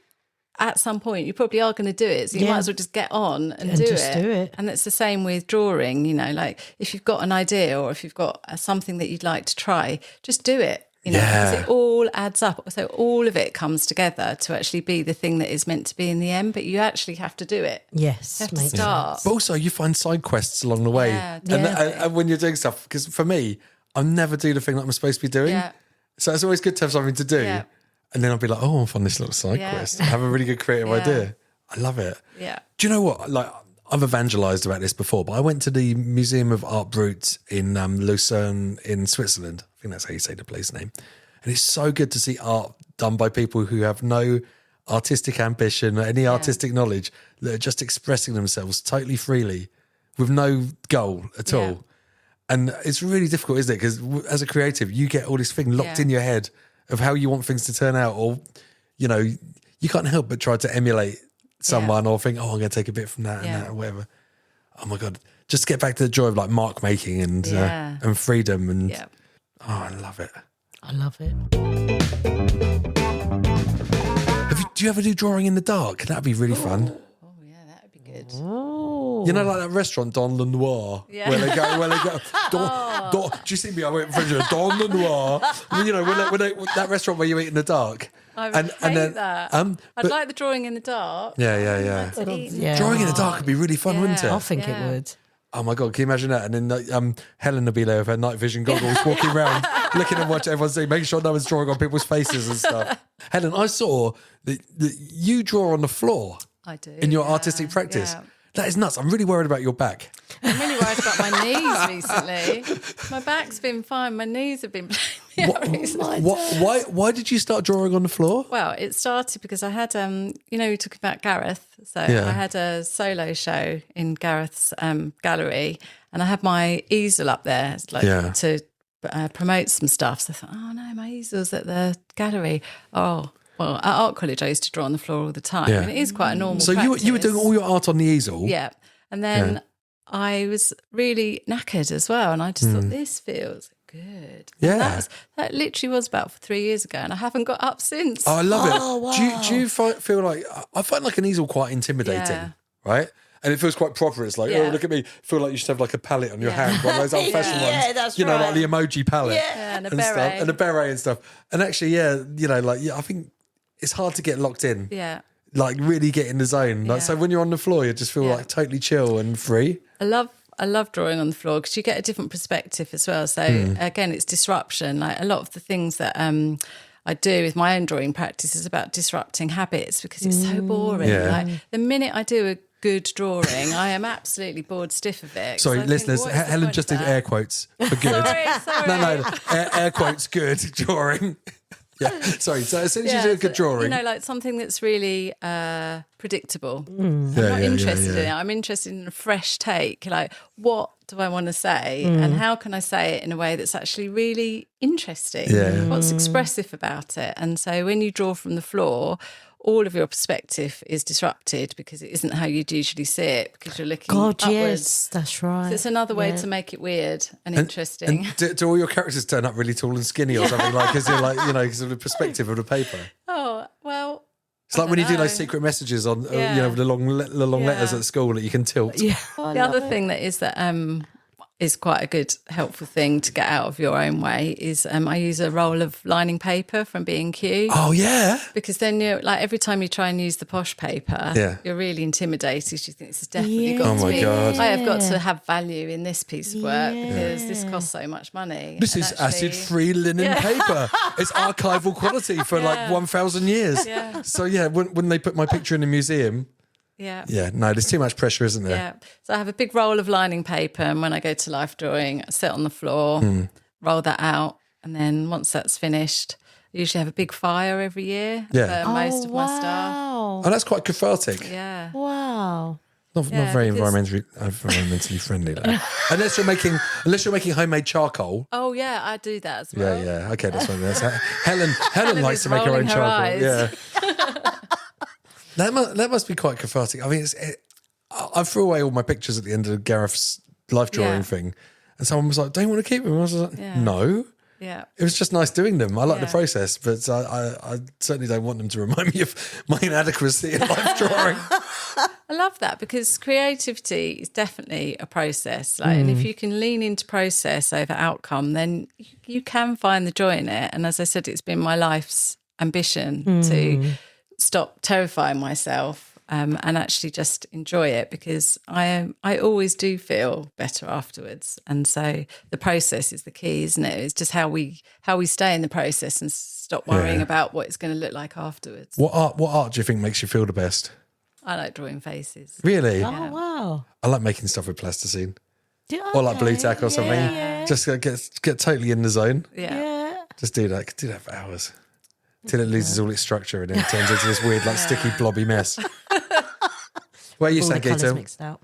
at some point, you probably are going to do it. So you Yeah. might as well just get on and just do it. And it's the same with drawing, you know, like if you've got an idea or if you've got something that you'd like to try, just do it. You know, Yeah. because it all adds up. So all of it comes together to actually be the thing that is meant to be in the end, but you actually have to do it. Yes. You have to makes start. But also, you find side quests along the way. Yeah, And when you're doing stuff, because for me, I never do the thing that I'm supposed to be doing. Yeah. So it's always good to have something to do. Yeah. And then I'll be like, oh, I'll find this little side Yeah. quest. I have a really good creative Yeah. idea. I love it. Yeah. Do you know what? Like, I've evangelized about this before, but I went to the Museum of Art Brut in Lucerne in Switzerland. I think that's how you say the place name. And it's so good to see art done by people who have no artistic ambition or any artistic knowledge, that are just expressing themselves totally freely with no goal at Yeah. all. And it's really difficult, isn't it? Because as a creative, you get all this thing locked Yeah. in your head of how you want things to turn out, or, you know, you can't help but try to emulate someone or think, oh, I'm going to take a bit from that and that or whatever. Oh my God. Just get back to the joy of like mark making and freedom. And oh, I love it. I love it. Do you ever do drawing in the dark? That'd be really fun. Oh, yeah, that would be good. Oh. You know, like that restaurant, Don Le Noir, Yeah. where they go, do you see me? I went in front of Don Le Noir. You know, when that restaurant where you eat in the dark. I would hate that. but- I'd like the drawing in the dark. Yeah. To eat in the Yeah. Drawing in the dark would be really fun, wouldn't it? I think Yeah. it would. Oh my God, can you imagine that? And then Helen will be there with her night vision goggles walking around, looking at what everyone's doing, making sure no one's drawing on people's faces and stuff. Helen, I saw that you draw on the floor I do. in your artistic practice. Yeah. That is nuts. I'm really worried about your back. I'm really worried about my knees recently. My back's been fine. My knees have been playing me out recently. Why did you start drawing on the floor? Well, it started because I had, you know, we talk about Gareth. So Yeah. I had a solo show in Gareth's gallery, and I had my easel up there like to promote some stuff. So I thought, oh no, my easel's at the gallery. Oh, well, at art college I used to draw on the floor all the time. Yeah. And it is quite a normal So you were doing practice. all your art on the easel? Yeah. And then I was really knackered as well. And I just thought, this feels good. Yeah. And that literally was about 3 years ago. And I haven't got up since. Oh, I love it. Oh, wow. Do you feel like, I find like an easel quite intimidating, Yeah. right? And it feels quite proper. It's like, oh, Yeah. look at me. Feel like you should have like a palette on your hand, one of those old-fashioned ones. Yeah, that's you know, like right. the emoji palette. Yeah, and a stuff, beret. and a beret and stuff. And actually, you know, like, I think it's hard to get locked in. Yeah. Like really get in the zone. Like, Yeah. so when you're on the floor, you just feel like totally chill and free. I love drawing on the floor because you get a different perspective as well. So again, it's disruption. Like a lot of the things that I do with my own drawing practice is about disrupting habits because it's so boring. Yeah. Like the minute I do a good drawing, I am absolutely bored stiff of it. 'Cause Sorry, I think, listeners, what is the Helen point just of did that? air quotes for good. Sorry. No, air quotes good drawing. Yeah, sorry. So as soon as you do a good drawing, You know, like something that's really predictable. Yeah, I'm not yeah, interested yeah. in it. I'm interested in a fresh take. Like, what do I want to say? And how can I say it in a way that's actually really interesting? Yeah. What's expressive about it? And so when you draw from the floor, all of your perspective is disrupted because it isn't how you'd usually see it, because you're looking God, upwards. yes, that's right. So it's another way to make it weird and interesting. And do all your characters turn up really tall and skinny or something? Like, is it like, because of the perspective of the paper? Oh, well... It's like when you do those secret messages on, the long letters at school that you can tilt. Yeah. The other thing that is quite a good, helpful thing to get out of your own way is I use a roll of lining paper from B&Q. Oh, yeah. Because then you're like, every time you try and use the posh paper, you're really intimidated. You think this has definitely got to be. God. I have got to have value in this piece of work because this costs so much money. This is acid-free linen paper. It's archival quality for like 1,000 years. Yeah. So when they put my picture in the museum. Yeah, no, there's too much pressure, isn't there? Yeah. So I have a big roll of lining paper, and when I go to life drawing, I sit on the floor, roll that out, and then once that's finished, I usually have a big fire every year for most of my staff. Oh, that's quite cathartic. Yeah. Wow. Not very environmentally friendly, though. unless you're making homemade charcoal. Oh yeah, I do that as well. Yeah. Okay, that's fine. Helen likes is to make her own rolling her charcoal. eyes. Yeah. That must be quite cathartic. I mean, I threw away all my pictures at the end of Gareth's life drawing thing, and someone was like, "Don't you want to keep them?" And I was like, "No." Yeah. It was just nice doing them. I like the process, but I certainly don't want them to remind me of my inadequacy in life drawing. I love that, because creativity is definitely a process. And if you can lean into process over outcome, then you can find the joy in it. And as I said, it's been my life's ambition to stop terrifying myself and actually just enjoy it, because I always do feel better afterwards. And so the process is the key, isn't it? It's just how we stay in the process and stop worrying about what it's going to look like afterwards. What art do you think makes you feel the best? I like drawing faces. Really? Oh, wow. I like making stuff with plasticine. Yeah, Or like blue tack or something. Yeah. Just get totally in the zone. Yeah. Just do that. Do that for hours. Till it loses all its structure and then it turns into this weird, like, sticky, blobby mess. Where are you All saying, the colours Gato? mixed out.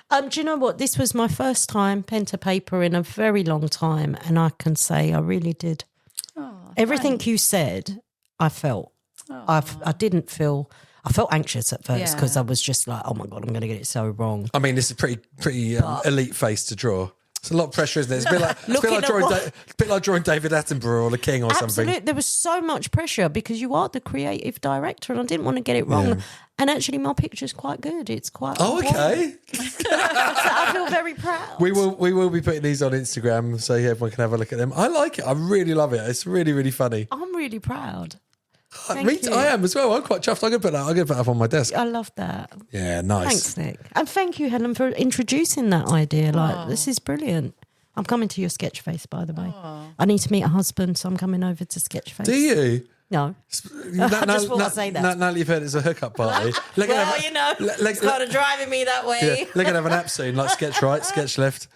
Do you know what? This was my first time pen to paper in a very long time, and I can say I really did. Everything you said, I felt. I felt anxious at first because I was just like, oh my God, I'm going to get it so wrong. I mean, this is pretty elite face to draw. It's a lot of pressure, isn't it? It's a bit like drawing David Attenborough or the King or something. Absolutely. There was so much pressure because you are the creative director, and I didn't want to get it wrong. Yeah. And actually, my picture's quite good. It's quite. Oh, okay. So I feel very proud. We will be putting these on Instagram so everyone can have a look at them. I like it. I really love it. It's really, really funny. I'm really proud. I am as well. I'm quite chuffed. I'm going to put that up on my desk. I love that. Yeah, nice. Thanks, Nick. And thank you, Helen, for introducing that idea. This is brilliant. I'm coming to your Sketchface, by the way. I need to meet a husband, so I'm coming over to Sketchface. Do you? No. I just thought I'd say that. Now you've heard it's a hookup party. It's kind of driving me that way. Yeah, they're going to have an app soon, like Sketch Right, Sketch Left.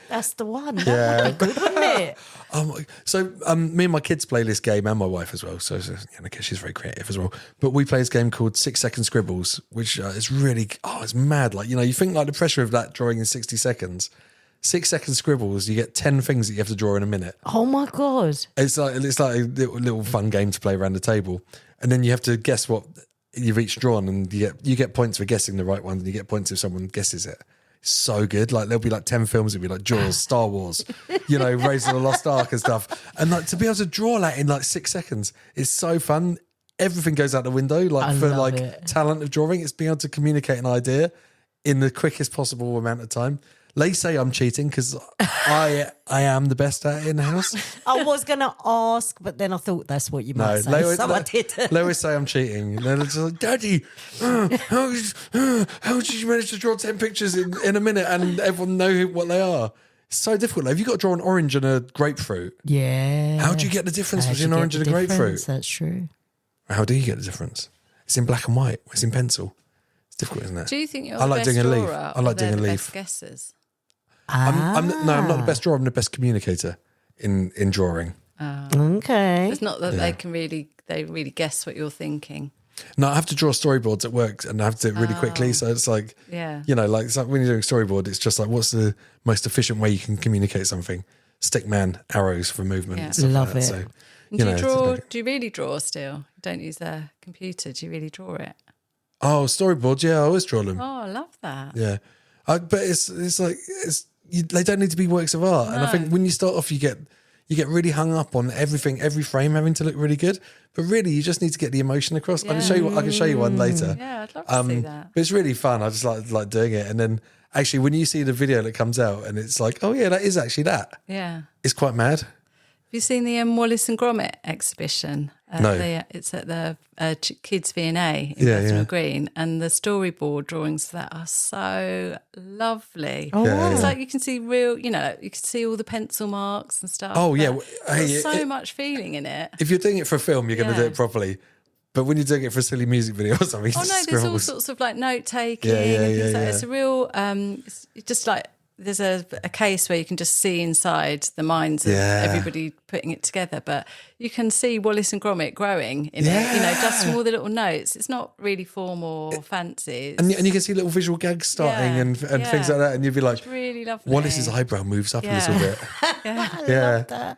That's the one. That would be good, wouldn't it? So me and my kids play this game, and my wife as well. So because she's very creative as well. But we play this game called 6 Second Scribbles, which is really it's mad. Like, you think like the pressure of that drawing in 60 seconds. 6 Second Scribbles, you get 10 things that you have to draw in a minute. Oh my God! It's like a little fun game to play around the table, and then you have to guess what you've each drawn, and you get points for guessing the right one, and you get points if someone guesses it. So good. Like, there'll be like 10 films, it'll be like Jaws, Star Wars, Raiders of the Lost Ark and stuff. And like to be able to draw that in like 6 seconds is so fun. Everything goes out the window. Talent of drawing, it's being able to communicate an idea in the quickest possible amount of time. They say I'm cheating because I am the best at it in the house. I was going to ask, but then I thought that's what you might say. I didn't. They always say I'm cheating. They're just like, Daddy, how did you manage to draw 10 pictures in a minute and everyone know what they are? It's so difficult. Have you got to draw an orange and a grapefruit? Yeah. How do you get the difference between an orange and a grapefruit? That's true. How do you get the difference? It's in black and white. It's in pencil. It's difficult, isn't it? Do you think you're I like the best doing a leaf. drawer? I like doing a the leaf. Best guessers? I'm not the best drawer. I'm the best communicator in drawing. Okay. It's not that they really guess what you're thinking. No, I have to draw storyboards at work and I have to do it really quickly. So it's like, it's like when you're doing storyboard, it's just like, what's the most efficient way you can communicate something? Stickman arrows for movement. Yeah. And stuff Love like that. it. So And do you draw? Do you really draw still? You don't use a computer. Do you really draw it? Oh, storyboards. Yeah, I always draw them. Oh, I love that. Yeah, but it's like they don't need to be works of art. And I think when you start off, you get really hung up on everything, every frame having to look really good. But really, you just need to get the emotion across. I can show you one later. Yeah, I'd love to see that. But it's really fun. I just like doing it. And then actually, when you see the video that comes out, and it's like, oh yeah, that is actually that. Yeah, it's quite mad. Have you seen the Wallace and Gromit exhibition? No. It's at the Kids V&A in Bethnal Green, and the storyboard drawings for that are so lovely. Oh, wow. It's like you can see you can see all the pencil marks and stuff. Oh, yeah. There's so much feeling in it. If you're doing it for a film, you're going to do it properly. But when you're doing it for a silly music video or something, there's all sorts of like note taking. It's a real, it's just like, there's a case where you can just see inside the minds of everybody putting it together, but you can see Wallace and Gromit growing in it, just from all the little notes. It's not really formal or fancy. And you can see little visual gags starting and things like that, and you'd be like, it's really lovely. Wallace's eyebrow moves up a little bit. I love that.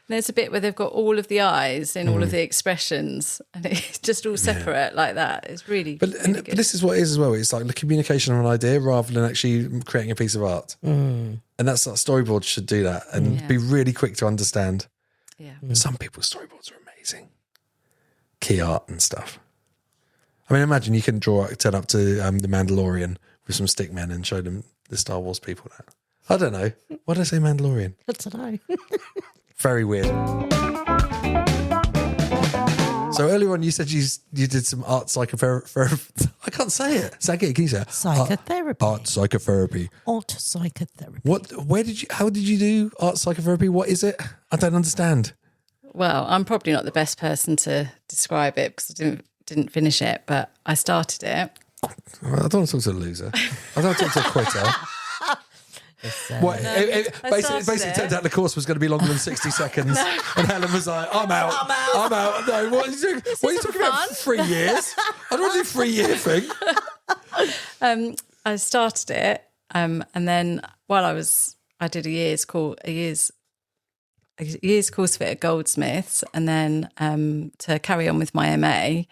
There's a bit where they've got all of the eyes and all of the expressions, and it's just all separate like that. It's really, but this is what it is as well. It's like the communication of an idea rather than actually creating a piece of art. And that's like storyboards should do that and be really quick to understand. Yeah. Some people's storyboards are amazing. Key art and stuff. I mean, imagine you can turn up to the Mandalorian with some stick men and show them the Star Wars people that. I don't know. Why did I say Mandalorian? I don't know. Very weird. So earlier on, you said you did some art psychotherapy. I can't say it. Say it. Can you say it? Psychotherapy. Art psychotherapy. Art psychotherapy. How did you do art psychotherapy? What is it? I don't understand. Well, I'm probably not the best person to describe it because I didn't finish it, but I started it. Well, I don't want to talk to a loser. I don't want to talk to a quitter. Basically turned out the course was going to be longer than 60 seconds, and Helen was like, I'm out. No, what are you doing? What are you talking about? 3 years? I don't want to do a 3-year thing. I started it, and then while I did a year's course for it at Goldsmiths, and then to carry on with my MA,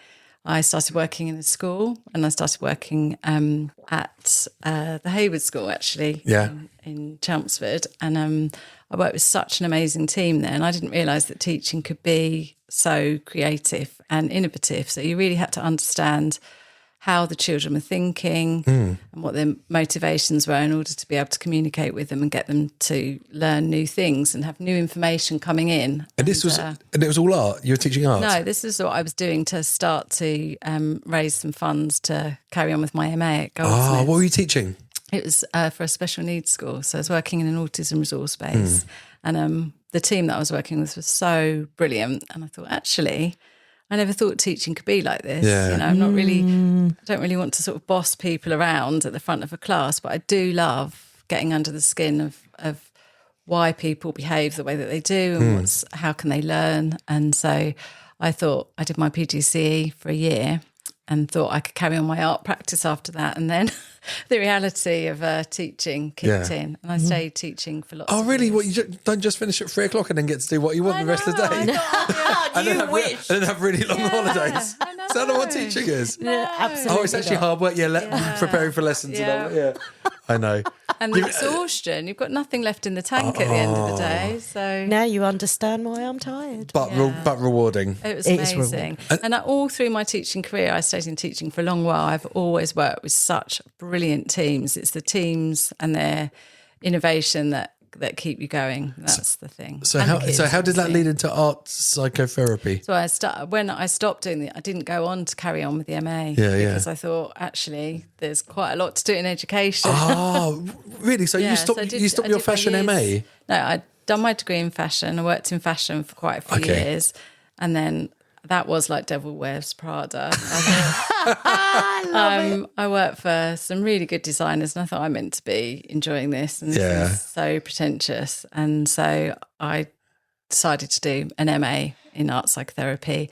I started working in a school, and I started working at the Hayward School, actually, in Chelmsford. And I worked with such an amazing team there, and I didn't realise that teaching could be so creative and innovative. So you really had to understand how the children were thinking and what their motivations were in order to be able to communicate with them and get them to learn new things and have new information coming in. And it was all art? You were teaching art? No, this is what I was doing to start to raise some funds to carry on with my MA at Goldsmiths. Oh, what were you teaching? It was for a special needs school. So I was working in an autism resource base. And the team that I was working with was so brilliant. And I thought, actually, I never thought teaching could be like this. Yeah. I don't really want to sort of boss people around at the front of a class, but I do love getting under the skin of why people behave the way that they do and how can they learn. And so I thought I did my PGCE for a year and thought I could carry on my art practice after that. And then the reality of teaching kicked in, and I stayed teaching for lots of years. Oh, really? What, you don't just finish at 3 o'clock and then get to do what you want the rest of the day? You wish. And then have really long holidays. Is that not what teaching is? Yeah, absolutely. Oh, it's actually hard work. Preparing for lessons and all that. Yeah, I know. And the exhaustion, you've got nothing left in the tank at the end of the day. So now you understand why I'm tired. But rewarding. It was amazing. And all through my teaching career, I stayed in teaching for a long while. I've always worked with such brilliant teams. It's the teams and their innovation that keep you going. That's the thing. So how did that lead into art psychotherapy? So when I stopped doing it, I didn't go on to carry on with the MA because I thought actually there's quite a lot to do in education. Oh, really? So you stopped your fashion MA? No, I'd done my degree in fashion. I worked in fashion for quite a few years, and then that was like Devil Wears Prada. I worked for some really good designers, and I thought I meant to be enjoying this, and this is so pretentious. And so I decided to do an MA in art psychotherapy.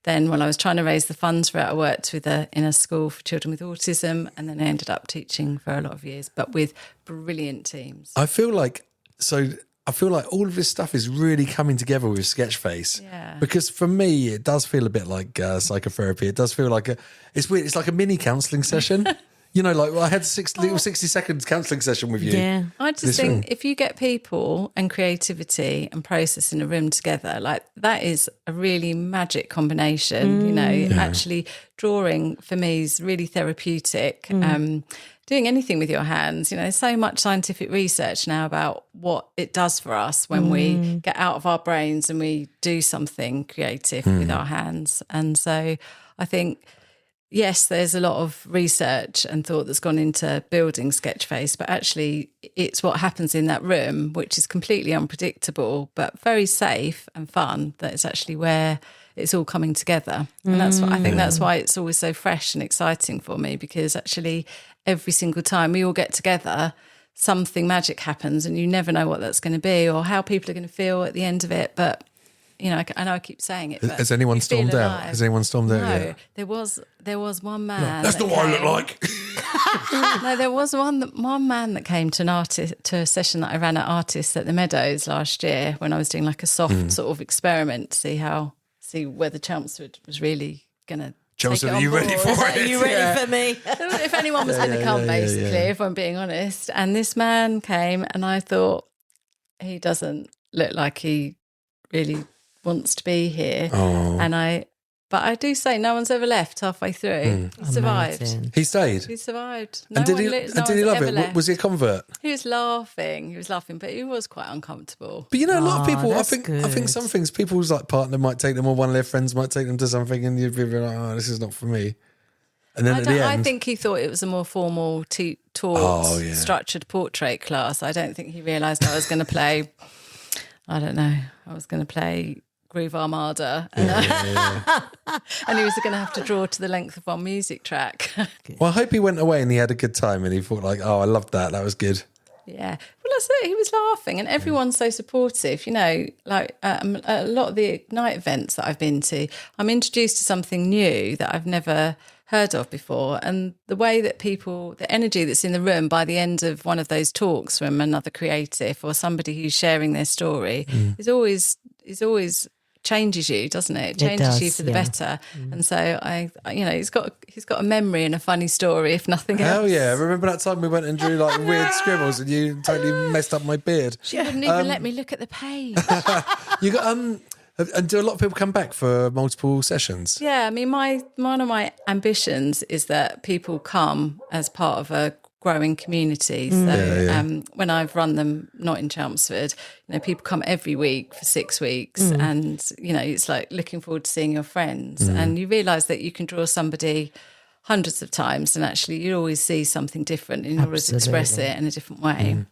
Then when I was trying to raise the funds for it, I worked in a school for children with autism, and then I ended up teaching for a lot of years, but with brilliant teams. I feel like, so I feel like all of this stuff is really coming together with Sketchface. Yeah. Because for me, it does feel a bit like psychotherapy. It does feel like it's weird. It's like a mini counselling session. You know, like I had a little 60-second counselling session with you. Yeah. I just think if you get people and creativity and process in a room together, like that is a really magic combination. You know, actually drawing for me is really therapeutic. Doing anything with your hands, you know, there's so much scientific research now about what it does for us when we get out of our brains and we do something creative with our hands. And so I think, yes, there's a lot of research and thought that's gone into building Sketchface, but actually it's what happens in that room, which is completely unpredictable, but very safe and fun, that it's actually where it's all coming together. And that's what I think that's why it's always so fresh and exciting for me, because actually every single time we all get together, something magic happens and you never know what that's going to be or how people are going to feel at the end of it. But you know, I know I keep saying it. But has anyone stormed out? Has anyone stormed out yet? No, there was one man. That's not what I look like. No, there was one man that came to a session that I ran at Artists at the Meadows last year when I was doing like a soft sort of experiment to see whether Chelmsford was really going to. Chelmsford, are you ready for it? Are you ready for me? If anyone was going to come, basically, if I'm being honest. And this man came, and I thought he doesn't look like he really wants to be here. But I do say no one's ever left halfway through. He survived. Amazing. He stayed. He survived. And did he love it? Left. Was he a convert? He was laughing, but he was quite uncomfortable. But you know, a lot of people. I that's think good. some things people's like partner might take them, or one of their friends might take them to something, and you'd be like, "Oh, this is not for me." And then at the end, I think he thought it was a more formal structured portrait class. I don't think he realised I was going to play. I don't know. I was going to play Groove Armada, and he was going to have to draw to the length of one music track. Well, I hope he went away and he had a good time, and he thought like, "Oh, I loved that. That was good." Yeah, well, that's it. He was laughing, and everyone's so supportive. You know, like a lot of the Ignite events that I've been to, I'm introduced to something new that I've never heard of before, and the way that the energy that's in the room by the end of one of those talks from another creative or somebody who's sharing their story is always changes you, doesn't it? It changes you for the better. And so he's got a memory and a funny story, if nothing else. Hell yeah! Remember that time we went and drew like weird scribbles, and you totally messed up my beard. She wouldn't even let me look at the page. You got and do a lot of people come back for multiple sessions? Yeah, I mean, one of my ambitions is that people come as part of a growing community. So when I've run them, not in Chelmsford, people come every week for 6 weeks, and it's like looking forward to seeing your friends, and you realise that you can draw somebody hundreds of times, and actually you always see something different, and you always express it in a different way.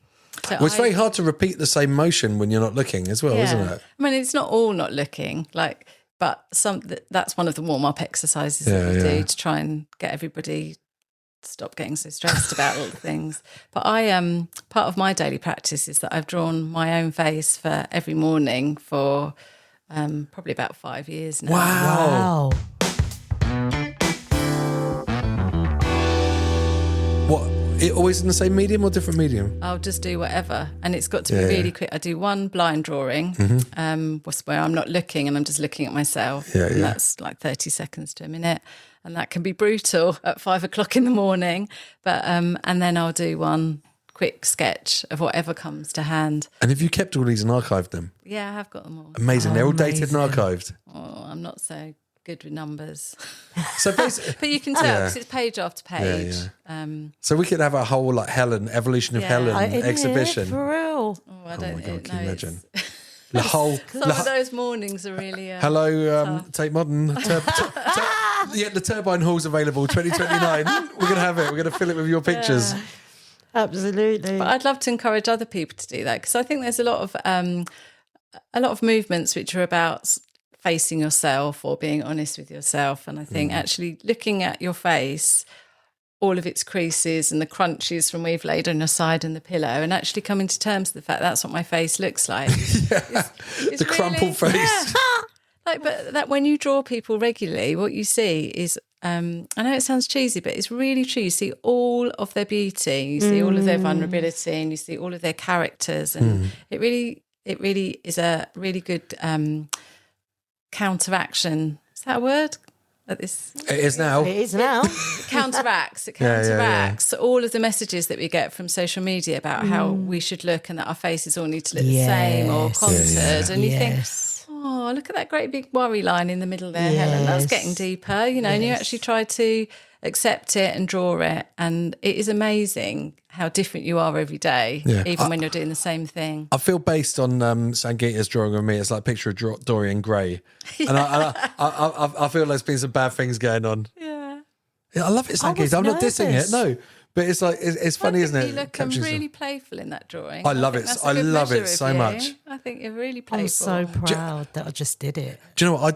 So it's very hard to repeat the same motion when you're not looking as well, isn't it? I mean, it's not all not looking, but that's one of the warm-up exercises that we do to try and get everybody to stop getting so stressed about all the things. But part of my daily practice is that I've drawn my own face for every morning for probably about 5 years now. Wow. What? It always in the same medium or different medium? I'll just do whatever, and it's got to be really quick. I do one blind drawing, where I'm not looking and I'm just looking at myself. And that's like 30 seconds to a minute, and that can be brutal at 5 o'clock in the morning. But and then I'll do one quick sketch of whatever comes to hand. And have you kept all these and archived them? Yeah, I have got them all. Amazing. They're all dated and archived. Oh, I'm not so good with numbers. So basically, but you can tell because it's page after page. So we could have a whole like Evolution of Helen exhibition. For real. Oh, I don't my God, can you imagine? Some of those mornings are really hello, Tate Modern. The Turbine Hall's available 2029. We're going to have it. We're going to fill it with your pictures. Absolutely. But I'd love to encourage other people to do that, because I think there's a lot of movements which are about facing yourself or being honest with yourself. And I think actually looking at your face, all of its creases and the crunches from we've laid on your side and the pillow, and actually coming to terms with the fact that's what my face looks like. It's the crumpled face. Yeah. But that when you draw people regularly, what you see is I know it sounds cheesy, but it's really true. You see all of their beauty, you see all of their vulnerability, and you see all of their characters, and it really is a really good counteraction. Is that a word? At this, It is now. It is now. it counteracts all of the messages that we get from social media about how we should look and that our faces all need to look the same or contoured. And you think, oh, look at that great big worry line in the middle there, Helen. That's getting deeper, you know, and you actually try to accept it and draw it. And it is amazing how different you are every day, even when you're doing the same thing. I feel based on Sangeeta's drawing of me, it's like a picture of Dorian Gray. And I feel there's been some bad things going on. Yeah. I love it, Sangeeta. I'm not dissing it, no. But it's like, it's funny, isn't it? You look really playful in that drawing. I love it. I love it so much. I think you're really playful. I'm so proud that I just did it. Do you know what? I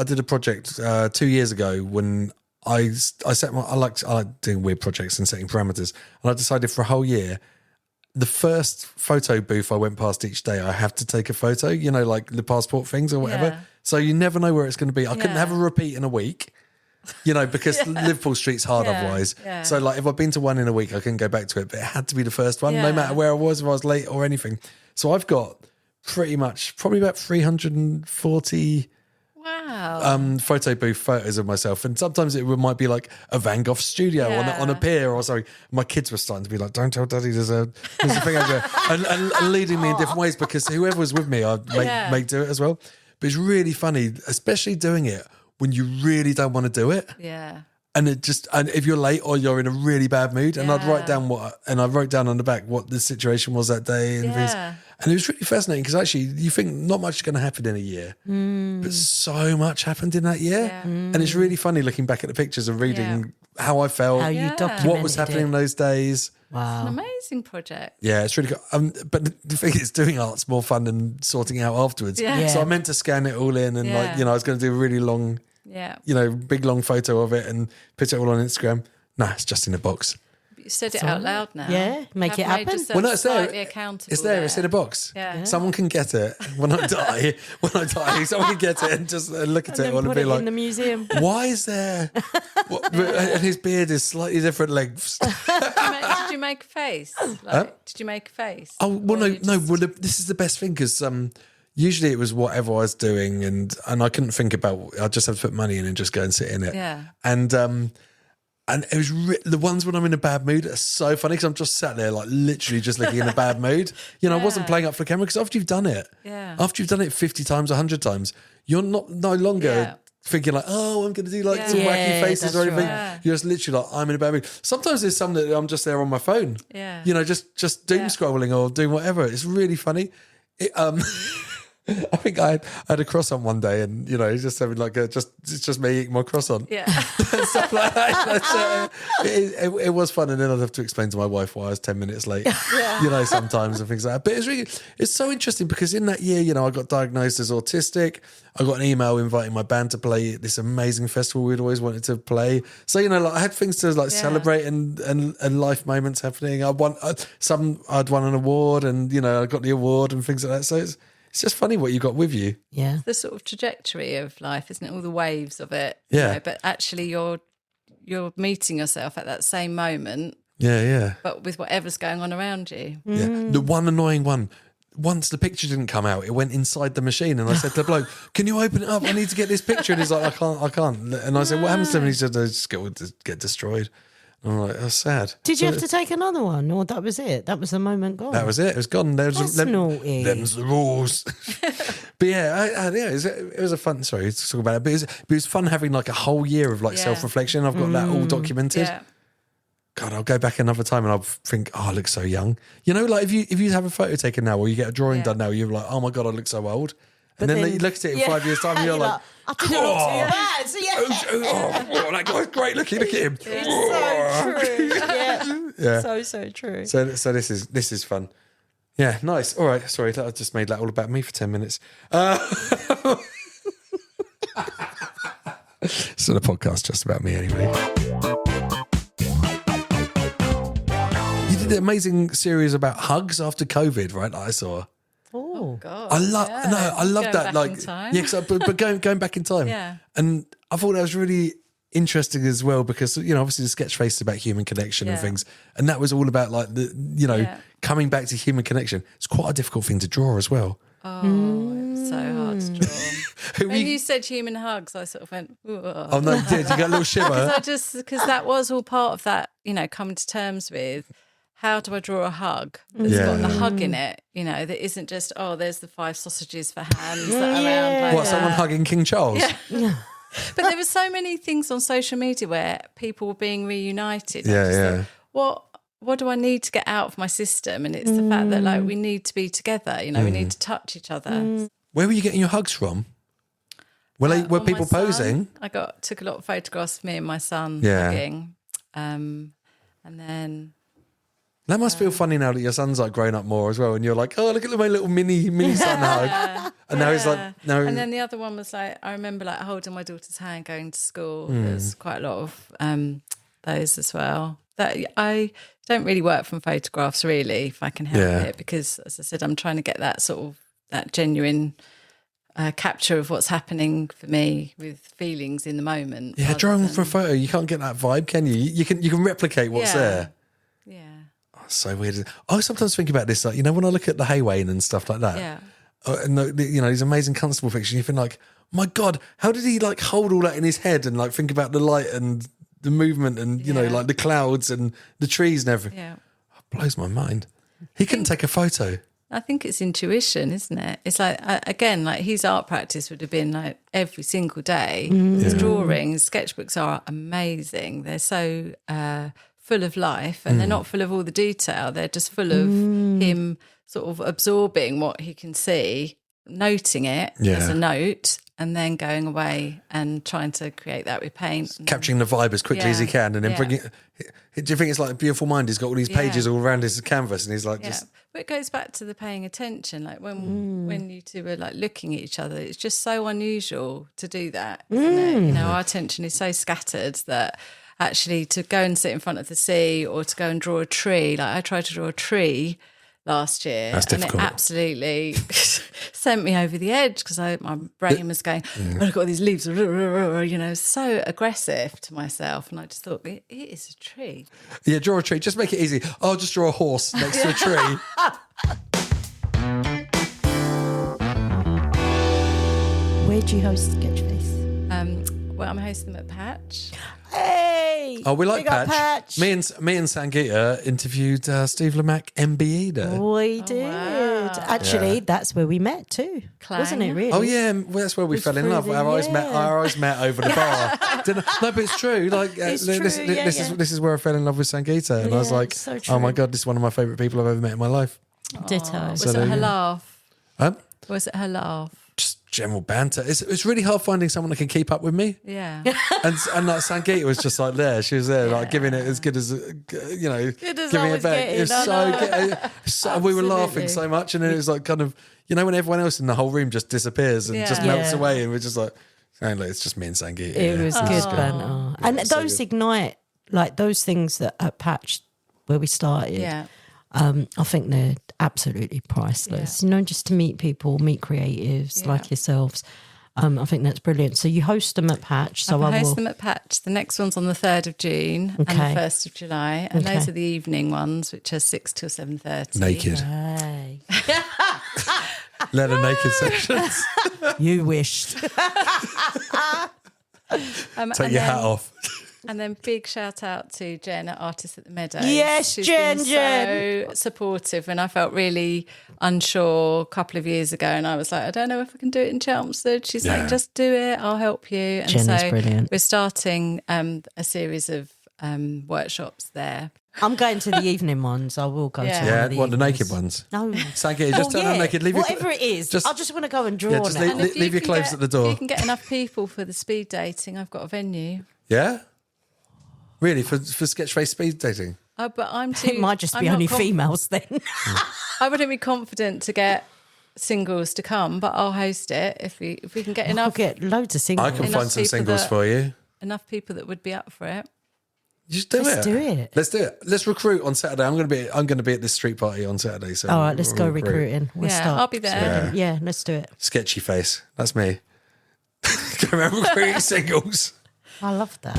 did a project 2 years ago when I like doing weird projects and setting parameters, and I decided for a whole year, the first photo booth I went past each day, I have to take a photo, you know, like the passport things or whatever. Yeah. So you never know where it's going to be. I couldn't have a repeat in a week, you know, because Liverpool Street's hard otherwise. Yeah. So like if I've been to one in a week, I couldn't go back to it, but it had to be the first one, no matter where I was, if I was late or anything. So I've got probably about 340 photo booth photos of myself, and sometimes it might be like a Van Gogh studio on a pier or something. My kids were starting to be like, "Don't tell Daddy there's a thing over there," and leading me in different ways, because whoever was with me, I'd make do it as well. But it's really funny, especially doing it when you really don't want to do it. Yeah. And if you're late or you're in a really bad mood, and I'd write down I wrote down on the back what the situation was that day and things. And it was really fascinating, because actually you think not much is going to happen in a year, but so much happened in that year. Yeah. And it's really funny looking back at the pictures and reading how I felt, how you documented what was happening in those days. Wow. It's an amazing project. Yeah, it's really good. But the thing is, doing art's more fun than sorting it out afterwards. Yeah. So I meant to scan it all in, and like, you know, I was going to do a really long, you know, big long photo of it and put it all on Instagram. Nah, it's just in a box. But you said it out loud now. Yeah, make it happen. Well, no, it's there. Accountable It's there. It's in a box. Yeah. Someone can get it when I die. Someone can get it and just look at it and and be like, in the museum. why is there? And his beard is slightly different lengths. Did you make a face? Did you make a face? Oh well, no. Well, this is the best thing, because usually it was whatever I was doing, and I couldn't think about. I just have to put money in and just go and sit in it. Yeah. And it was the ones when I'm in a bad mood are so funny, because I'm just sat there like literally just looking in a bad mood. You know, I wasn't playing up for the camera, because after you've done it, 50 times, 100 times, you're no longer thinking like, oh, I'm going to do like some wacky faces or anything. Right. You're just literally like, I'm in a bad mood. Sometimes there's some that I'm just there on my phone. Yeah. You know, just doom scrolling or doing whatever. It's really funny. I think I had a croissant one day, and you know, just having like it's just me eating my croissant. Yeah, stuff like that. It was fun, and then I'd have to explain to my wife why I was 10 minutes late. You know, sometimes and things like that. But it's so interesting, because in that year, you know, I got diagnosed as autistic. I got an email inviting my band to play this amazing festival we'd always wanted to play. So you know, like I had things to like celebrate and life moments happening. I'd won an award, and you know, I got the award and things like that. So it's just funny what you got with you. Yeah. The sort of trajectory of life, isn't it? All the waves of it. Yeah. You know, but actually you're meeting yourself at that same moment. Yeah, yeah. But with whatever's going on around you. Yeah. The one annoying one, once the picture didn't come out, it went inside the machine, and I said to the bloke, can you open it up? I need to get this picture. And he's like, I can't. And I said, what happens to him? And he said, they just get destroyed. And I'm like, that's sad. Did you have to take another one, or that was it? That was the moment gone? That was it. It was gone. That's naughty. Them's the rules. But yeah, it was a fun, sorry to talk about it, but it was fun having like a whole year of like self-reflection. I've got that all documented. Yeah. God, I'll go back another time and I'll think, oh, I look so young. You know, like if you have a photo taken now, or you get a drawing done now, you're like, oh my God, I look so old. And then you look at it in 5 years' time, and you're like, I didn't look too bad. Oh, that guy's great looking. Look at him. It's so true. Yeah. So true. So this is fun. Yeah, nice. All right. Sorry, I just made that all about me for 10 minutes. It's not a podcast just about me anyway. You did an amazing series about hugs after COVID, right? That I saw. Oh God! I love that. Like, yeah, but going back in time. Yeah. And I thought that was really interesting as well because, you know, obviously the Sketchface is about human connection and things. And that was all about like the, you know, coming back to human connection. It's quite a difficult thing to draw as well. Oh, it's so hard to draw. When you said human hugs, I sort of went, ooh. Oh, no, you did. You got a little shiver. Because that was all part of that, you know, coming to terms with how do I draw a hug that's got the hug in it, you know, that isn't just, oh, there's the 5 sausages for hands that are around. Like what, someone hugging King Charles? Yeah. But there were so many things on social media where people were being reunited. Thought, what do I need to get out of my system? And it's the fact that like we need to be together, you know, we need to touch each other. Where were you getting your hugs from? Were people posing? I took a lot of photographs of me and my son hugging. And then that must feel funny now that your son's like grown up more as well, and you're like, oh, look at my little mini son hug. And now he's like, no. And then the other one was like, I remember like holding my daughter's hand going to school. There's quite a lot of those as well. That I don't really work from photographs really, if I can help it, because as I said, I'm trying to get that sort of that genuine capture of what's happening for me with feelings in the moment. Yeah, drawing for a photo, you can't get that vibe, can you? You can replicate what's there. Yeah. Oh, so weird. I sometimes think about this, like, you know, when I look at the Haywayne and stuff like that. Yeah. And you know, these amazing Constable fiction, you think like, my God, how did he like hold all that in his head and like think about the light and the movement and, you know, like the clouds and the trees and everything. Yeah. It blows my mind. He couldn't take a photo. I think it's intuition, isn't it? It's like, again, like his art practice would have been like every single day. His drawings, sketchbooks are amazing. They're so full of life and they're not full of all the detail. They're just full of him sort of absorbing what he can see, noting it as a note, and then going away and trying to create that with paint. Capturing the vibe as quickly as he can and then bringing it. Do you think it's like a beautiful mind? He's got all these pages all around his canvas and he's like just... But it goes back to the paying attention. Like when you two were like looking at each other, it's just so unusual to do that, isn't it? You know, our attention is so scattered that actually to go and sit in front of the sea or to go and draw a tree, like I tried to draw a tree last year. That's difficult. And it absolutely sent me over the edge because my brain was going, oh, I've got these leaves, you know, so aggressive to myself. And I just thought, it is a tree. Yeah, draw a tree. Just make it easy. I'll just draw a horse next to a tree. Where do you host Sketchface? Well, I'm hosting them at Patch. Hey! Oh, we like Big up Patch. Me and Sangeeta interviewed Steve Lamacq, MBE there. We did. wow. Actually, that's where we met too. Clang. Wasn't it really? Oh yeah, well, that's where we fell in love. through Our the- eyes met over the bar. No, but it's true. Like It's this true, yeah, this is where I fell in love with Sangeeta, and I was Yeah, like, so oh my true. God, this is one of my favourite people I've ever met in my life. Ditto. Was So it there her you go. laugh? Huh? Was it her laugh? Just general banter. It's really hard finding someone that can keep up with me. Yeah. And like Sangeeta was just like there. She was there, like giving it as good as you know, Good as giving I it was back. getting, It was I so know. good. So we were laughing Absolutely. so much, and then it was like kind of, you know, when everyone else in the whole room just disappears and just melts Yeah. away, and we're just like, oh, look, it's just me and Sangeeta. It was Yeah. good banter. And so those good. ignite, like those things that at Patch where we started, Yeah. I think they're absolutely priceless. You know, just to meet people, meet creatives like yourselves. I think that's brilliant. So you host them at Patch. So I I host will. them at Patch. The next one's on the 3rd of June and Okay. the 1st of July. And Okay. those are the evening ones, which are 6 till 7:30. Naked. Hey, Leather naked sections. you wished. Take your hat off. And then big shout out to Jen at Artists at the Meadows. Yes, She's Jen, been Jen. so supportive when I felt really unsure a couple of years ago, and I was like, I don't know if I can do it in Chelmsford. She's Yeah. like, just do it, I'll help you. And Jen is so brilliant. we're starting a series of workshops there. I'm going to the evening ones. I will go Yeah. to Yeah, one of the what, the evenings. naked ones? No. Sangeeta, just turn yeah. them naked. Leave Whatever your, it is, just- I just want to go and draw Yeah, just now. And if you leave your can clothes get- at the door. If you can get enough people for the speed dating, I've got a venue. Yeah? Really? For Sketchface speed dating? Oh, but I'm too. It might just I'm be not only females then. I wouldn't be confident to get singles to come, but I'll host it if we can get I'll enough get loads of singles. I can Enough find some people singles that- for you. enough people that would be up for it. Just do Let's it. do it. Let's do it. Let's recruit on Saturday. I'm going to be at this street party on Saturday. So All right, let's go we'll recruit. recruiting. We'll Yeah, start. I'll be there. Yeah, let's do it. Sketchy face. That's me. Go around recruiting singles. I love that.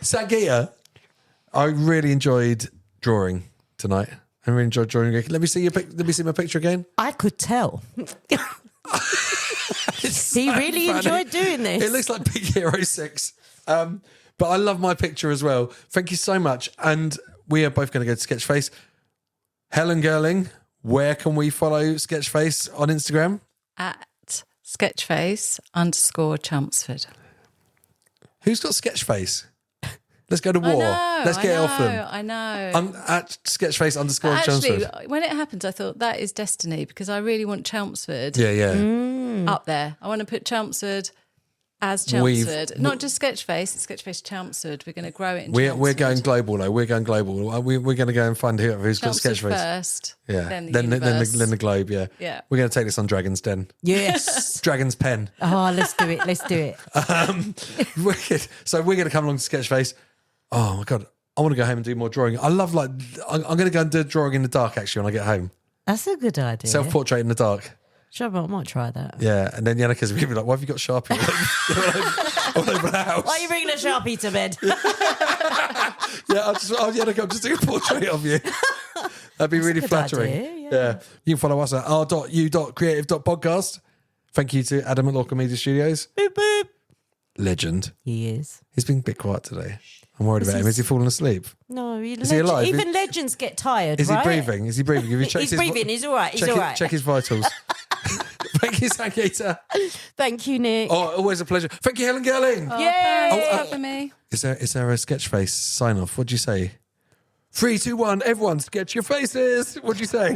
Sangeeta, I really enjoyed drawing tonight. I really enjoyed drawing. Let me see my picture again. I could tell. He really enjoyed doing this. It looks like Big Hero 6. But I love my picture as well. Thank you so much. And we are both going to go to Sketchface. Helen Gerling, where can we follow Sketchface on Instagram? At Sketchface_Chelmsford. Who's got Sketchface? Let's go to war. Let's get off them. I know. I'm at Sketchface_Chelmsford. Actually, when it happened, I thought that is destiny because I really want Chelmsford up there. I want to put Chelmsford as Chelmsford. Not just Sketchface, it's Sketchface Chelmsford. We're going to grow it in Chelmsford. We're going global, though. We're going global. We're going to go and find who's got Chelmsford Sketchface. first, Yeah. then the then universe. the globe, yeah. Yeah. We're going to take this on Dragon's Den. Yes. Dragon's Pen. Oh, let's do it. Let's do it. Wicked. So we're going to come along to Sketchface. Oh, my God. I want to go home and do more drawing. I love, I'm going to go and do drawing in the dark, actually, when I get home. That's a good idea. Self-portrait in the dark. Sure, I might try that. Yeah. And then Yannika's going to be like, why have you got Sharpie all over the house? Why are you bringing a Sharpie to bed? Yannika, I'm just doing a portrait of you. That'd be really a good flattering. idea, Yeah. You can follow us at r.u.creative.podcast. Thank you to Adam at Local Media Studios. Boop, boop. Legend. He is. He's been a bit quiet today. I'm worried about him. Is he falling asleep? No, Is he alive? Even legends get tired, Is he right? breathing? Have you checked He's his breathing. He's all right. He's all right. Check his vitals. Thank you, Sangeeta. Thank you, Nick. Oh, always a pleasure. Thank you, Helen Gerling. Oh, Yay! thanks for having me. Is there a Sketchface sign off? What'd you say? 3, 2, 1. Everyone, sketch your faces. What'd you say?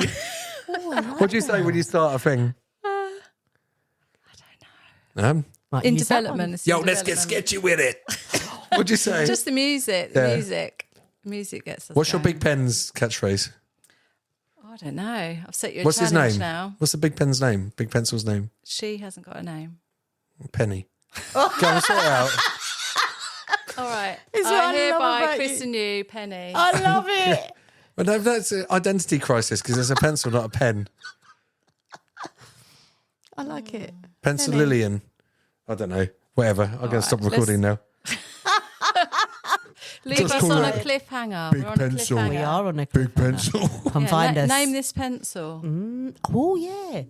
What'd you say when you start a thing? I don't know. Right, In use that development. one. it's Yo, in let's get development. sketchy with it. What'd you say? Just the music. Yeah. Music gets us What's your going. Big Pen's catchpose? Oh, I don't know. I've set you a What's his challenge name? now. What's the Big Pen's name? Big Pencil's name? She hasn't got a name. Penny. Go on, sort it out. All right. It's what I I love hereby about christen you, Penny. I love it. But no, that's an identity crisis because it's a pencil, not a pen. I like it. Pencil Lillian. I don't know. Whatever. I'm going to stop recording now. Leave Just us call on a it cliffhanger. Big We're on pencil. a cliffhanger. We are on a Big pencil. Come Yeah, find us. Name this pencil. Oh, yeah.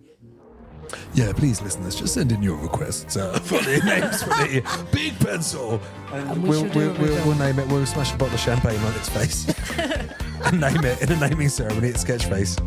Yeah, please, listeners, just send in your requests for the names for the Big Pencil. And we we'll shall do a reveal. we'll name it. We'll smash a bottle of champagne on its face and name it in a naming ceremony at Sketchface.